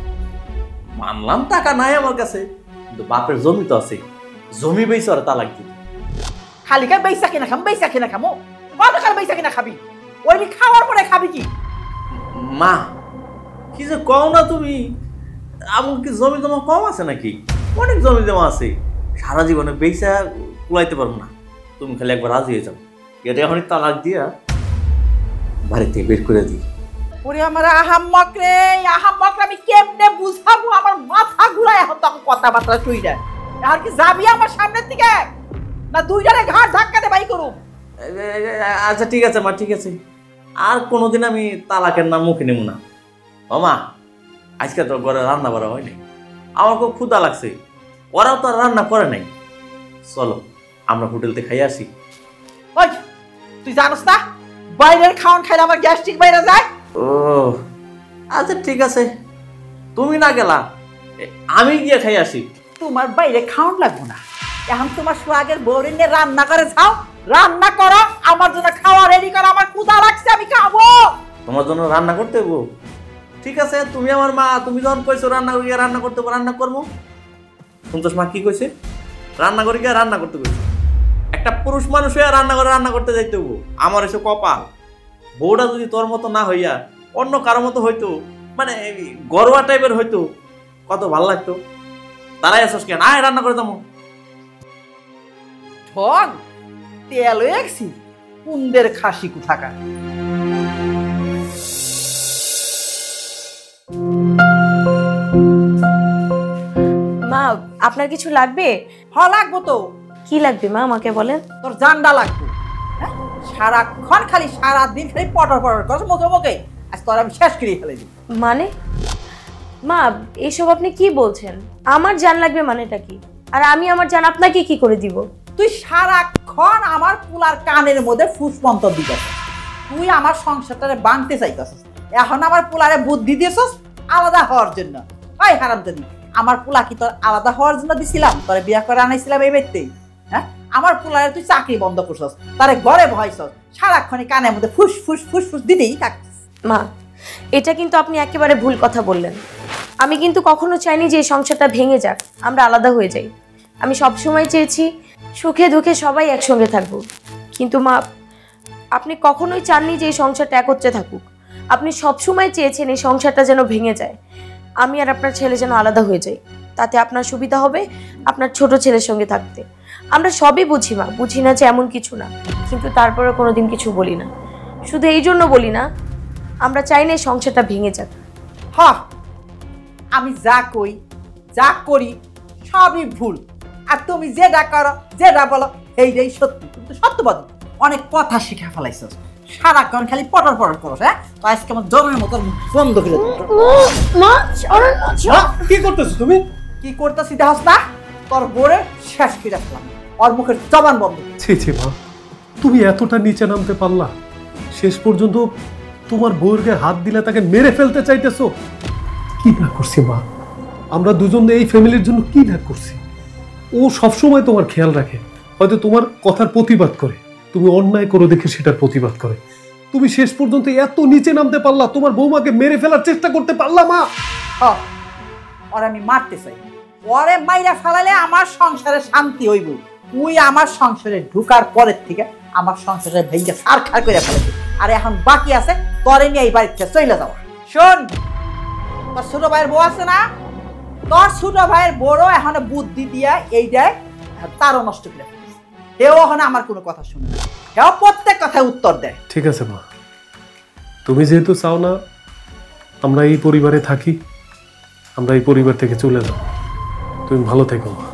মানলাম টাকা নাই আমার কাছে, কিন্তু বাপের জমি তো আছে, জমি বেচে ওরা তালাক দিবি। খালি খাই বেচা কিনা খাম, বেচা কিনা খামো। কতকাল বেচা কিনা খাবি? ওই খাওয়ার পরে খাবি কি? মা কি যে কও না তুমি, এমন কি জমি জমা কম আছে নাকি? অনেক জমি জমা আছে, সারা জীবনে বেচা কুলাইতে পারবো না। তুমি খালি একবার রাজি হয়ে যাও, এটা এখনই তালাক দিয়া বাড়িতে বের করে দিই। ওরে আমার আহাম্মক রে, আহাম্মক আমি কেমনে বুঝাবো? আমার মাথা ঘুরায় এখন তখন কথাবার্তা শুই না। আর কি যাবি আমার সামনের দিকে, না দুইটারে ঘাট ধাক্কা দে বাই করুম? আচ্ছা ঠিক আছে মা, ঠিক আছে, আর কোনোদিন আমি তালাকের নাম মুখে নেব না। ও মা, আজকে তো ঘরে রান্না করা হয়নি, আমার খুব ক্ষুধা লাগছে, ওরাও তো রান্না করে নাই। চলো আমরা হোটেলতে খাই আসি। ওই তুই জানোস না বাইরের খাওয়ান খাইলে আমার গ্যাস্ট্রিক বাইরে যায়? ও আচ্ছা ঠিক আছে, তুমি না গেলা, আমি গিয়ে খাই আসি। তোমার বাইরে খাওয়ান লাগবো না, এখন তোমার সোহাগের বউরে নিয়ে রান্না করে যাও, রান্না করো, আমার জন্য খাওয়া রেডি করো, আমার ক্ষুধা লাগছে, আমি খাবো। তোমার জন্য রান্না করতে হবো? ঠিক আছে, তুমি আমার মা, তুমি যখন কইছো রান্না করি রান্না করতে রান্না করবো। সন্তোষ মা কি কইছে? রান্না করি গিয়ে রান্না করতে কইছে। একটা পুরুষ মানুষ হয়ে রান্না করে রান্না করতে যাইতে হবো। আমার এসে কপাল, বউটা যদি তোর মতো না হইয়া অন্য কারো মতো হইতো, মানে গরোয়া টাইপের হইতো, কত ভালো লাগতো। তারাই আসোস কেন? আয় রান্না করে দামো। ঠগ তেল একছি কুন্দের খাসি কোথাকার। মা আপনার কিছু লাগবে? লাগবো তো। কি লাগবে মা, আমাকে বলেন। তোর জান্ডা লাগবে। সারাক্ষণ খালি সারাদিন খালি পটর পটর করছ মুখে মুখে, আজ তোর আমি শেষ করে ফেলে দিই। মানে মা এইসব আপনি কি বলছেন? আমার জান লাগবে মানেটা কি? আর আমি আমার জান আপনাকে কি করে দিব? তুই সারাক্ষণ আমার পুলার কানের মধ্যে ফুসমন্তর দিতেছ, তুই আমার সংসারটারে বাঁধতে চাইতেছিস। এখন আমার পুলারে বুদ্ধি দিয়েছস আলাদা হওয়ার জন্য। ওই হারামজাদি, আমার পুলা কি তোর আলাদা হওয়ার জন্য দিছিলাম? তোরে বিয়া করে আনাইছিলাম এই ব্যক্তি? হ্যাঁ, আমার পুলারে তুই চাকরি বন্ধ করছস, তারে ঘরে ভয়ছস, সারাক্ষণই কানের মধ্যে ফুস ফুস ফুস ফুস দিতেই থাকছিস। মা এটা কিন্তু আপনি একেবারে ভুল কথা বললেন। আমি কিন্তু কখনো চাইনি যে এই সংসারটা ভেঙে যাক, আমরা আলাদা হয়ে যাই। আমি সবসময় চেয়েছি সুখে দুঃখে সবাই একসঙ্গে থাকবো। কিন্তু মা আপনি কখনোই চাননি যে এই সংসারটা একত্রে থাকুক। আপনি সবসময় চেয়েছেন এই সংসারটা যেন ভেঙে যায়, আমি আর আপনার ছেলে যেন আলাদা হয়ে যাই। তাতে আপনার সুবিধা হবে আপনার ছোট ছেলের সঙ্গে থাকতে। আমরা সবই বুঝি মা, বুঝি না যে এমন কিছু না, কিন্তু তারপরে কোনোদিন কিছু বলি না। শুধু এই জন্য বলি না, আমরা চাই না এই সংসারটা ভেঙে যাক। হ্যাঁ, আমি যা কই যা করি সবই ভুল, আর তুমি যেটা করো যেটা বলো এইটাই সত্যি। কিন্তু সত্যবাদ অনেক কথা শিখে ফেলাইছস, সারাক্ষণ খালি পটর পটর করো। হ্যাঁ, তো আজকে আমার জমের মতো বন্ধ করে কি করতেছো তুমি? কি করতেছি দেখাস না? তোর বোরে শেষ করে রাখলাম, ওর মুখের জবান বন্ধ। ছি ছি মা, তুমি এতটা নিচে নামতে পারলা, শেষ পর্যন্ত তোমার বউয়ের গায়ে হাত দিলে তাকে মেরে ফেলতে চাইতেছো। কি না করছি মা, আমরা দুজন এই ফ্যামিলির জন্য কি না করছি। ও সবসময় তোমার খেয়াল রাখে, হয়তো তোমার কথার প্রতিবাদ করে, তুমি অন্যায় করো দেখে সেটার প্রতিবাদ করে। তুমি শেষ পর্যন্ত এত নিচে নামতে পারলা, তোমার বৌমাকে মেরে ফেলার চেষ্টা করতে পারলা মা। ওরে আমি মারতে চাই, ওরে মাইরা ফেলালে আমার সংসারে শান্তি হইব। তুই আমার সংসারে ঢুকার পরের থেকে আমার সংসারে ভেঙে ছারখার করে ফেলেছে, আর এখন বাকি আছে তরে নিয়ে এই বাড়িতে চলে যাওয়া। শোন, তোর ছোট ভাইয়ের বউ আছে না, তোর ছোট ভাইয়ের বড় এখন বুদ্ধি দিয়া এইটাই তারও নষ্ট করে ফেলেছে। হেও এখন আমার কোনো কথা শুনে না, হেও প্রত্যেক কথায় উত্তর দেয়। ঠিক আছে মা, তুমি যেহেতু চাও না আমরা এই পরিবারে থাকি, আমরা এই পরিবার থেকে চলে যাও। তুমি ভালো থেকো মা।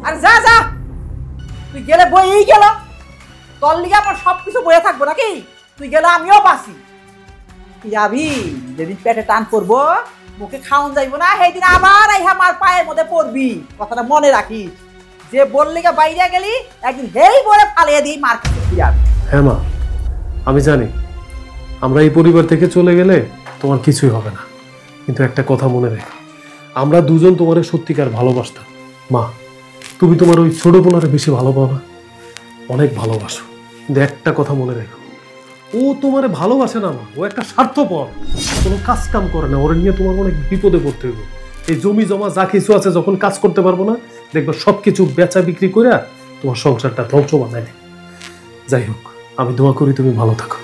আর যা যা, তুই গেলে বই এই গেল, তোর লিগে আমার সবকিছু বয়ে থাকবো নাকি? তুই গেলে আমিও বাঁচি। তুই যাবি, যেদিন পেটে টান করবো, মুখে খাওয়ান যাইবো না, সেই দিন আবার এই আমার পায়ের মধ্যে পড়বি। কথাটা মনে রাখিস, যে বললি বাইরে গেলি একদিন হেই বলে ফালিয়ে দিই মার কাছে ফিরে যাবি। হ্যাঁ মা, আমি জানি আমরা এই পরিবার থেকে চলে গেলে তোমার কিছুই হবে না, কিন্তু একটা কথা মনে রেখো, আমরা দুজন তোমারে সত্যিকার ভালোবাসতাম। মা, তুমি তোমার ওই ছোট বোনারে বেশি ভালো পাও না? অনেক ভালোবাসো, কিন্তু একটা কথা মনে রেখো, ও তোমারে ভালোবাসে না মা, ও একটা স্বার্থপর, কোনো কাজ কাম করে না। ওরা নিয়ে তোমার অনেক বিপদে পড়তে হবে। এই জমি জমা যা কিছু আছে যখন কাজ করতে পারবো না, দেখবা সবকিছু বেচা বিক্রি করে তোমার সংসারটা ধ্বংস বানায়। যাই হোক, আমি দোয়া করি তুমি ভালো থাকো।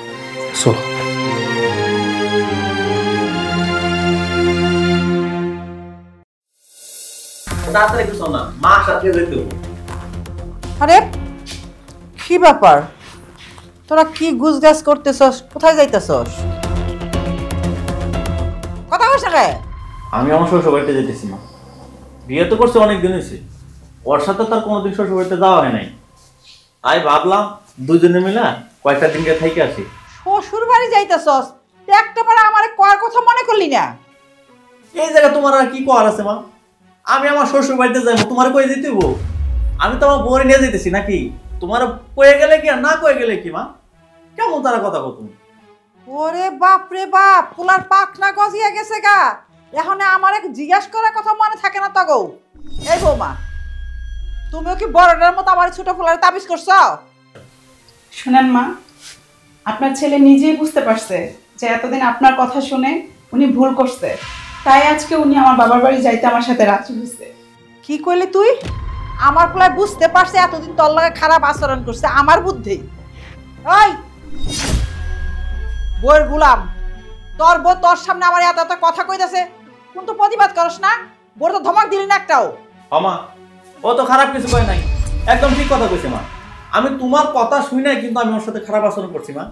চলো। আরে কি ব্যাপার, তোরা কি গুজগাছ করতেছস? কোথায় যাইতেছস? কথা বলছ না? আমি আমার শ্বশুর বাড়িতে যেতেছি না। বিয়ে তো করছে অনেক দিন হয়েছে, ওর সাথে তার কোনোদিন শ্বশুর বাড়িতে যাওয়া হয় নাই। তাই ভাবলাম দুজনে মিলে কয়েকটা দিনকে থেকে আসি। শ্বশুর বাড়ি যাইতেছস, একটা বার আমারে কয়ার কথা মনে করলি না? এই জায়গা তোমার আর কি করার আছে মা? আমি আমার শ্বশুর বাড়িতে যাবো, তোমার কয়ে যেতে হবো? আমি তো আমার বউরে নিয়ে যেতেছি নাকি? তোমার কয়ে গেলে কি আর না কয়ে গেলে কি মা? কেমন তারা কথা কত? ওরে বাপ রে বাপ, পোলার পাখনা গজিয়া গেছে গা। এখন আমার জিজ্ঞাসা করার কথা মনে থাকে না তো গো? এই বৌমা, তুমিও কি বড়টার মতো আমার ছোট পোলার তাবিজ করছো? শুনেন মা, আপনার ছেলে নিজেই বুঝতে পারছে যে এতদিন আপনার কথা শুনে উনি ভুল করছে, তাই আজকে উনি আমার বাবার বাড়ি যাইতে আমার সাথে রাজি হয়েছে। কি কইলি তুই? আমার পোলায় বুঝতে পারছে এতদিন তোর লগে খারাপ আচরণ করছে আমার বুদ্ধি? ওই বউয়ের গুলাম, তোর বউ তোর সামনে আমার এত এত কথা কইতাছে, কোন তো প্রতিবাদ করস না? বউর তো ধমক দিলি না একটাও? মা, ও তো খারাপ কিছু কয় নাই, একদম ঠিক কথা কইছে মা। আমি তোমার কথা শুই নাই, কিন্তু আমি ওর সাথে খারাপ আচরণ করছি মা।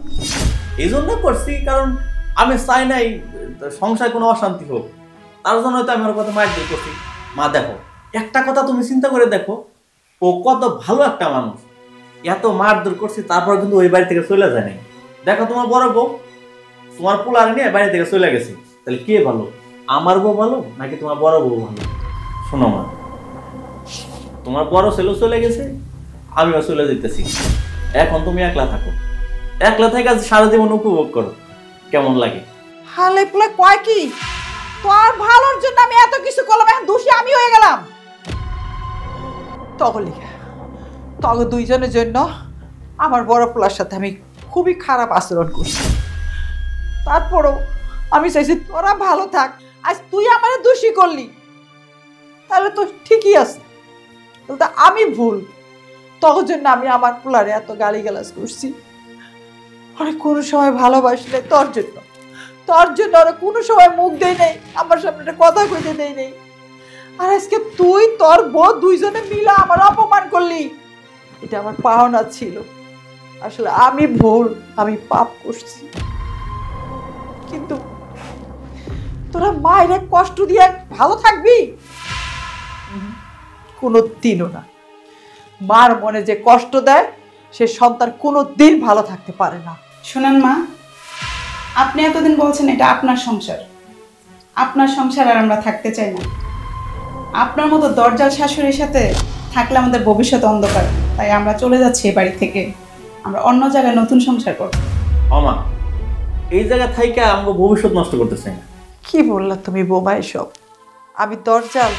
এই জন্য করছি কারণ আমি চাই নাই সংসারে কোনো অশান্তি হোক, তার জন্য হয়তো আমি ওর কথা মারধর করছি। মা দেখো, একটা কথা তুমি চিন্তা করে দেখো, ও কত ভালো একটা মানুষ। এত মারধর করছি তারপর কিন্তু ওই বাড়ি থেকে চলে যায় নাই। দেখো তোমার বড় বউ তোমার পোলার নিয়ে বাড়ি থেকে চলে গেছে, তাহলে কে ভালো? আমার বউ ভালো নাকি তোমার বড় বউ ভালো? শোনো মা, তোমার বড় ছেলে চলে গেছে, আমিও চলে যেতেছি। এখন তুমি একলা থাকো, একলা থেকে সারা জীবন উপভোগ করো, কেমন লাগে? হালে পোলা কয় কি, তোর ভালোর জন্য আমি এত কিছু করলাম, এখন দোষী আমি হয়ে গেলাম? তগলি তগ দুইজনের জন্য আমার বড় পোলার সাথে আমি খুবই খারাপ আচরণ করছি। তারপরও আমি চাইছি তোরা ভালো থাক। আজ তুই আমার দোষী করলি, তাহলে তো ঠিকই আছে, তাহলে আমি ভুল। তখন জন্য আমি আমার পোলারে এত গালিগালাজ করছি। অনেক কোনো সময় ভালোবাসলে তোর জন্য ওরা কোনো সময় মুখ দেয় নেই, আমার সামনে একটা কথা কইতে দেয় নেই। আর আজকে তুই তোর বউ দুইজনে মিলে আমার অপমান করলি, এটা আমার পাওনা ছিল। আসলে আমি ভুল, আমি পাপ করছি। কিন্তু তোরা মায়ের কষ্ট দিয়ে ভালো থাকবি? কোনো দিনও না। মার মনে যে কষ্ট দেয় সে সন্তান কোনো দিন ভালো থাকতে পারে না। শুনেন মা, আপনি এতদিন বলছেন এটা আপনার সংসার, আপনার সংসার আর আমরা থাকতে চাই না। আপনার মতো দরজাল শাশুড়ির সাথে থাকলে আমাদের ভবিষ্যৎ অন্ধকার, তাই আমরা চলে যাচ্ছি এই বাড়ি থেকে। আমরা অন্য জায়গায় নতুন সংসার করব। আমা এই জায়গা থাইকা আমাকে ভবিষ্যৎ নষ্ট করতেছে না। কি বললা তুমি বোমা এসব? আমি দরজাল?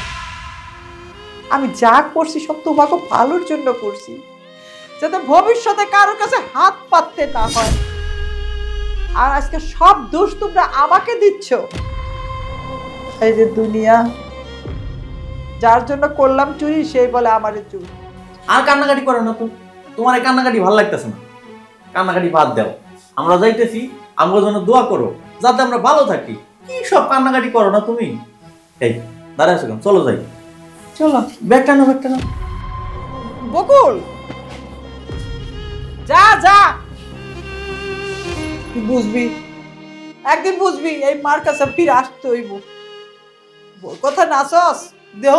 আমি যা করছি সব তোমাকে ভালোর জন্য করছি, যাতে ভবিষ্যতে কারোর কাছে হাত পাততে না হয়। আর আজকে সব দোষ তোমরা আমাকে দিচ্ছ। এই যে দুনিয়া, যার জন্য করলাম চুরি সেই বলে আমারে চুরি। আর কান্নাকাটি করো না তো, তোমার এই কান্নাকাটি ভালো লাগতেছে না। কান্নাকাটি বাদ দাও, আমরা যাইতেছি, আমার জন্য দোয়া করো যাতে আমরা ভালো থাকি। কি সব কান্নাকাটি করো না তুমি। এই দাঁড়ায় আছো কেন? চলো যাই। চলো। ব্যাগটা নাও, ব্যাগটা নাও। বকুল, যা যা, তুই বুঝবি, একদিন বুঝবি এই মার কাছে ফিরে আসতে হইব। কথা নাচস দেহ,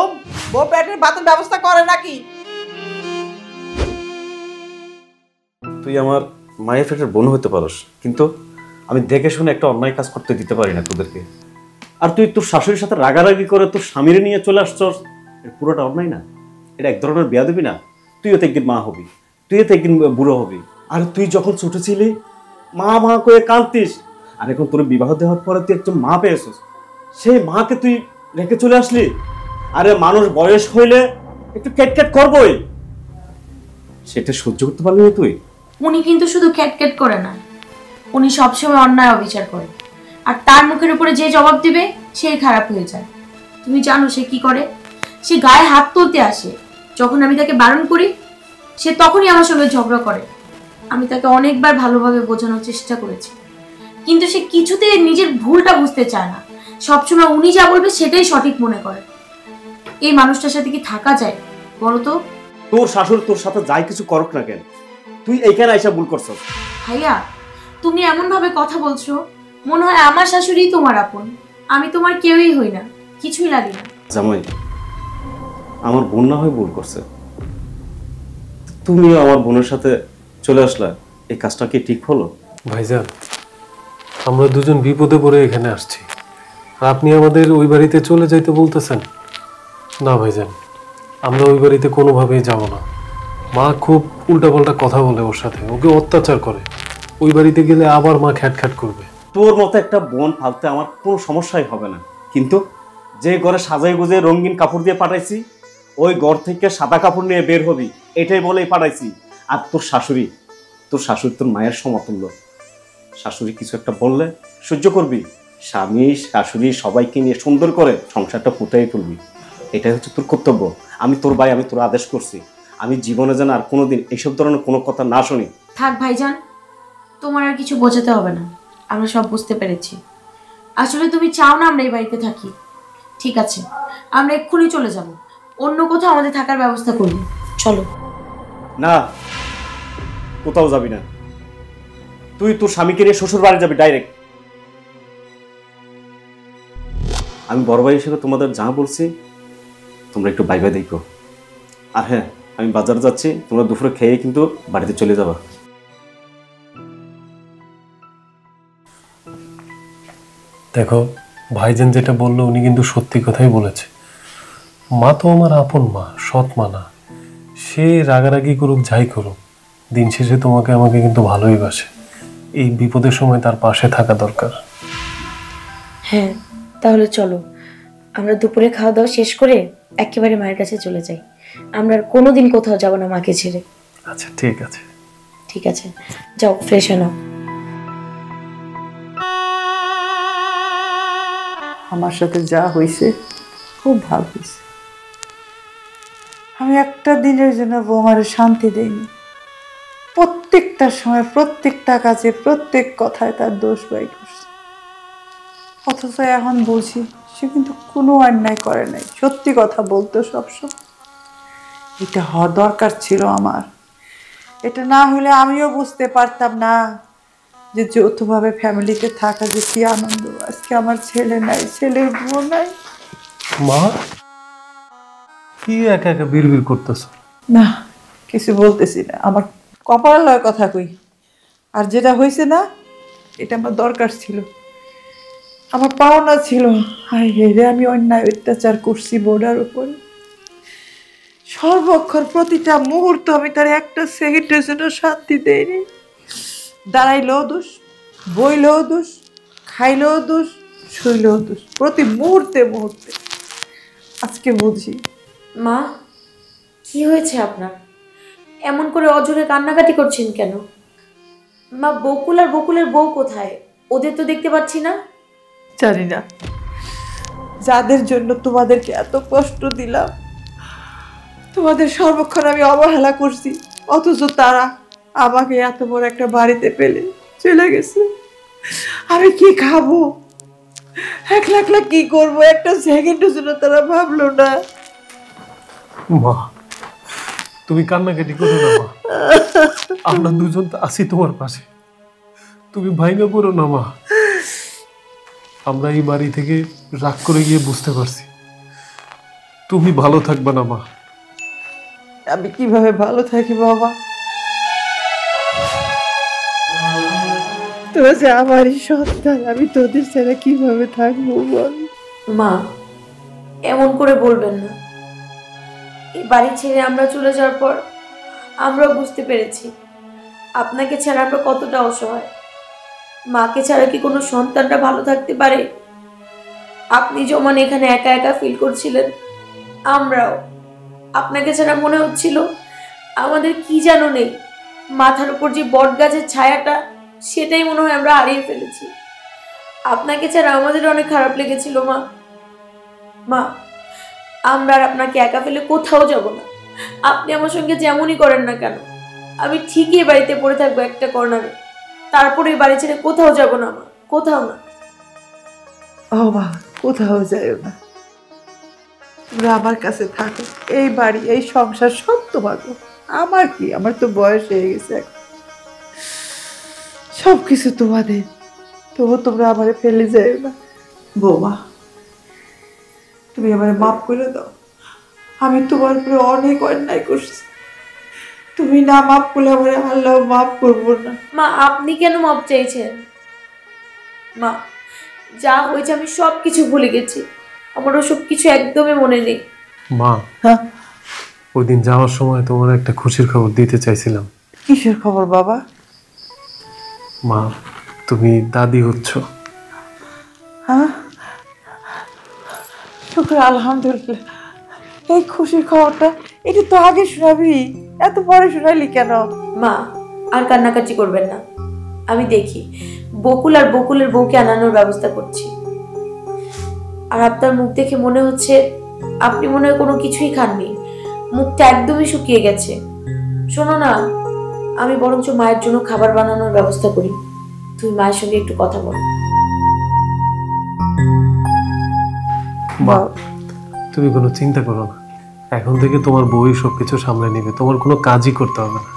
বউ পেটের ভাতের ব্যবস্থা করে নাকি? তুই আমার মায়ের পেটের বোন হতে পারস, কিন্তু আমি দেখে শুনে একটা অন্যায় কাজ করতে দিতে পারি না তোদেরকে। আর তুই তোর শাশুড়ির সাথে রাগারাগি করে তোর স্বামীরে নিয়ে চলে আসছস, পুরোটা অন্যায় না? এটা এক ধরনের বিয়া দিবি না? তুইও তো একদিন মা হবি, তুইও তো একদিন বুড়ো হবি। আর তুই যখন ছোট ছিলি মা মা করে কাঁদতিস, আর এখন তোর বিবাহ দেওয়ার পরে তুই একজন মা পেয়েছিস, সেই মাকে তুই রেখে চলে আসলি। আরে মানুষ বয়স হইলে একটু ক্যাটক্যাট করবই, সেটা সহ্য করতে পারলি না তুই? উনি কিন্তু শুধু ক্যাটক্যাট করে না, উনি সবসময় অন্যায় অবিচার করে। আর তার মুখের উপরে যে জবাব দিবে সেই খারাপ হয়ে যায়। তুমি জানো সে কি করে? সে গায়ে হাত তুলতে আসে। যখন আমি তাকে বারণ করি সে তখনই আমার সঙ্গে ঝগড়া করে। আমি তাকে অনেকবার ভালোভাবে বোঝানোর চেষ্টা করেছি, কিন্তু সে কিছুতেই নিজের ভুলটা বুঝতে চায় না। সবসময় উনি যা বলবে সেটাই সঠিক মনে করে। এই মানুষটার সাথে কি থাকা যায় বলো তো? তোর শাশুড়ি তোর সাথে যাই কিছু করুক না কেন, তুই এইখানে আইসা ভুল করছস। ভাইয়া, তুমি এমন ভাবে কথা বলছো মনে হয় আমার শাশুড়ি তোমার আপন। আমি তোমার কেউই হই না, কিছুই লাগে না। জামাই, আমার বোন না হয় ভুল করছে, তুমিও আমার বোনের সাথে চলে আসলা, এই কাজটা কি ঠিক হলো? ভাইজান, আমরা দুজন বিপদে পড়ে এখানে আসছি, আর আপনি আমাদের ওই বাড়িতে চলে যাইতে বলতেছেন? না ভাইজান, আমরা ওই বাড়িতে কোনোভাবেই যাব না। মা খুব উল্টাপাল্টা কথা বলে ওর সাথে, ওকে অত্যাচার করে। ওই বাড়িতে গেলে আবার মা খ্যাটখ্যাট করবে। তোর মতো একটা বোন ফালতে আমার কোনো সমস্যাই হবে না, কিন্তু যে ঘরে সাজাই গুজে রঙিন কাপড় দিয়ে পাঠাইছি ওই ঘর থেকে সাদা কাপড় নিয়ে বের হবি, এটাই বলেই পাঠাইছি। আর তোর শাশুড়ি তোর মায়ের সমতুল্য। শাশুড়ি কিছু একটা বললে সহ্য করবি, স্বামী শাশুড়ি সবাইকে নিয়ে সুন্দর করে সংসারটা ফুটাই তুলবি, এটাই হচ্ছে তোর কর্তব্য। আমি তোর ভাই, আমি তোর আদেশ করছি, আমি জীবনে যেন আর কোনোদিন এইসব ধরনের কোনো কথা না শুনি। থাক ভাইজান, তোমার আর কিছু বোঝাতে হবে না, আমরা সব বুঝতে পেরেছি। আসলে তুমি চাও না আমরা এই বাড়িতে থাকি। ঠিক আছে, আমরা এক্ষুনি চলে যাব, অন্য কোথাও আমাদের থাকার ব্যবস্থা করব। চলো। না, কোথাও যাবি না, তুই তোর স্বামীকে নিয়ে শ্বশুর বাড়ি যাবি ডাইরেক্ট। আমি বড় ভাই হিসেবে তোমাদের যা বলছি তোমরা একটু বাইবে দেখো। আর হ্যাঁ, আমি বাজার যাচ্ছি, তোমরা দুপুরে খেয়ে কিন্তু বাড়িতে চলে যাবা। দেখো, ভাইজান যেটা বললো উনি কিন্তু সত্যি কথাই বলেছে। মা তো আমার আপন মা, সৎ মা না। সে রাগারাগি করুক, যাই করুক, দিন শেষে তোমাকে আমাকে কিন্তু ভালোই বাসে। এই বিপদের সময় তার পাশে থাকা দরকার। হ্যাঁ, তাহলে চলো, আমরা দুপুরে খাওয়া দাওয়া শেষ করে একেবারে মায়ের কাছে চলে যাই। আমরা আর কোনোদিন কোথাও যাব না মাকে ছেড়ে। আচ্ছা, ঠিক আছে। ঠিক আছে, যাও ফ্রেশ হয়ে নাও। আমার সাথে যা হয়েছে খুব ভালো হয়েছে। আমি একটা দিনের জন্য বৌমারে শান্তি দেইনি। প্রত্যেকটা সময়, প্রত্যেকটা কাজে, প্রত্যেক কথায় তার দোষ বাই করছে। অথচ এখন বলছি সে কিন্তু কোনো অন্যায় করে নাই, সত্যি কথা বলতো সবসময়। এটা হওয়া দরকার ছিল আমার। এটা না হলে আমিও বুঝতে পারতাম না যে যৌথভাবে ফ্যামিলিতে থাকা যে কি আনন্দ। আজকে আমার ছেলে নাই, ছেলের বউ নাই। মা, কি একা একা বিড়বিড় করতেছো? না, কিছু বলতেছি না, আমার কপালের কথা কই। আর যেটা হয়েছে না, এটা আমার দরকার ছিল, আমার পাওনা ছিল। হায় রে, আমি অন্যায় অত্যাচার করছি বোর্ডার উপরে। সর্বক্ষণ প্রতিটা মুহূর্ত আমি তার একটা সেকেন্ডের জন্য শান্তি দেয়নি। দাঁড়াইলেও দোষ, বইলেও দোষ, খাইলেও দোষ, শুইলেও দোষ, প্রতি মুহূর্তে মুহূর্তে। আজকে বুঝি। মা, কি হয়েছে আপনার? এমন করে অঝরে কান্নাকাটি করছেন কেন? মা, বকুল আর বকুলের বউ কোথায়? ওদের তো দেখতে পাচ্ছি না। জানি না, যাদের জন্য তোমাদেরকে এত কষ্ট দিলাম, তোমাদের সর্বক্ষণ আমি অবহেলা করছি, অথচ তারা আমাকে এত বড় একটা বাড়িতে পেলে চলে গেছে। আমি কি খাবো, একলা একলা কি করবো, একটা সেকেন্ডের জন্য তারা ভাবলো না। মা, তুমি কান্নাকাটি করো না মা, আমরা দুজন তো আছি তোমার পাশে, তুমি ভাইঙ্গা পড়ো না মা। আমরা এই বাড়ি থেকে রাগ করে গিয়ে বুঝতে পারছি তুমি ভালো থাকবে না মা। আমি কিভাবে ভালো থাকি বাবা? তোরা যে আমারই সন্তান, আমি তোদের ছেড়ে কিভাবে থাকবো বল? মা, এমন করে বলবেন না। এই বাড়ি ছেড়ে আমরা চলে যাওয়ার পর আমরাও বুঝতে পেরেছি আপনাকে ছাড়া আমরা কতটা অসহায়। মাকে ছাড়া কি কোনো সন্তানটা ভালো থাকতে পারে? আপনি যেমন এখানে একা একা ফিল করছিলেন, আমরাও। আপনাকে ছাড়া মনে হচ্ছিল আমাদের কি যেন নেই। মাথার উপর যে বট গাছের ছায়াটা, সেটাই মনে হয় আমরা হারিয়ে ফেলেছি। আপনাকে ছাড়া আমাদের অনেক খারাপ লেগেছিল মা। মা, আমরা আর আপনাকে একা ফেলে কোথাও যাব না। আপনি আমার সঙ্গে যেমনই করেন না কেন, আমি ঠিকই এ বাড়িতে পড়ে থাকবো একটা কর্নারে। তারপরে এই বাড়ি ছেড়ে কোথাও যাব না মা, কোথাও না। ও মা, কোথাও যাইও না, তোমরা আমার কাছে থাকো। এই বাড়ি, এই সংসার সব তোমাকে। আমার কি, আমার তো বয়স হয়ে গেছে এখন, সবকিছু তোমাদের। তবু তোমরা আমারে ফেলে যাইও না। বৌমা, তুমি আমারে মাফ করে দাও। আমি তোমার উপরে অনেক অন্যায় করছি, তুমি না মাফ করলে আমারে আল্লাহ মাফ করবো না। মা, আপনি কেন মাপ চাইছেন? মা, যা হয়েছে আমি সব কিছু ভুলে গেছি। আমারও সব কিছু একদমই মনে নেই। মা, হ্যাঁ, ওই দিন যাওয়ার সময় তোমার একটা খুশির খবর দিতে চাইছিলাম। কিসের খবর বাবা? মা, তুমি দাদি হচ্ছ। হ্যাঁ, শুক্র, আলহামদুলিল্লাহ। এই খুশির খবরটা এটা তো আগে শোনাবি, এত পরে শোনাইলি কেন? মা, আর কান্নাকাটি করবেন না। আমি দেখি বকুল আর বকুলের বউকে আনানোর ব্যবস্থা করছি। আর আপনার মুখ দেখে মনে হচ্ছে আপনি মনে হয় কোনো কিছুই খাননি, মুখটা একদমই শুকিয়ে গেছে। শোনো না, আমি বরঞ্চ মায়ের জন্য খাবার বানানোর ব্যবস্থা করি। তুমি মায়ের সঙ্গে একটু কথা বলো। মা, তুমি কোনো চিন্তা করো না, এখন থেকে তোমার বউই সবকিছু সামলে নেবে, তোমার কোনো কাজই করতে হবে না।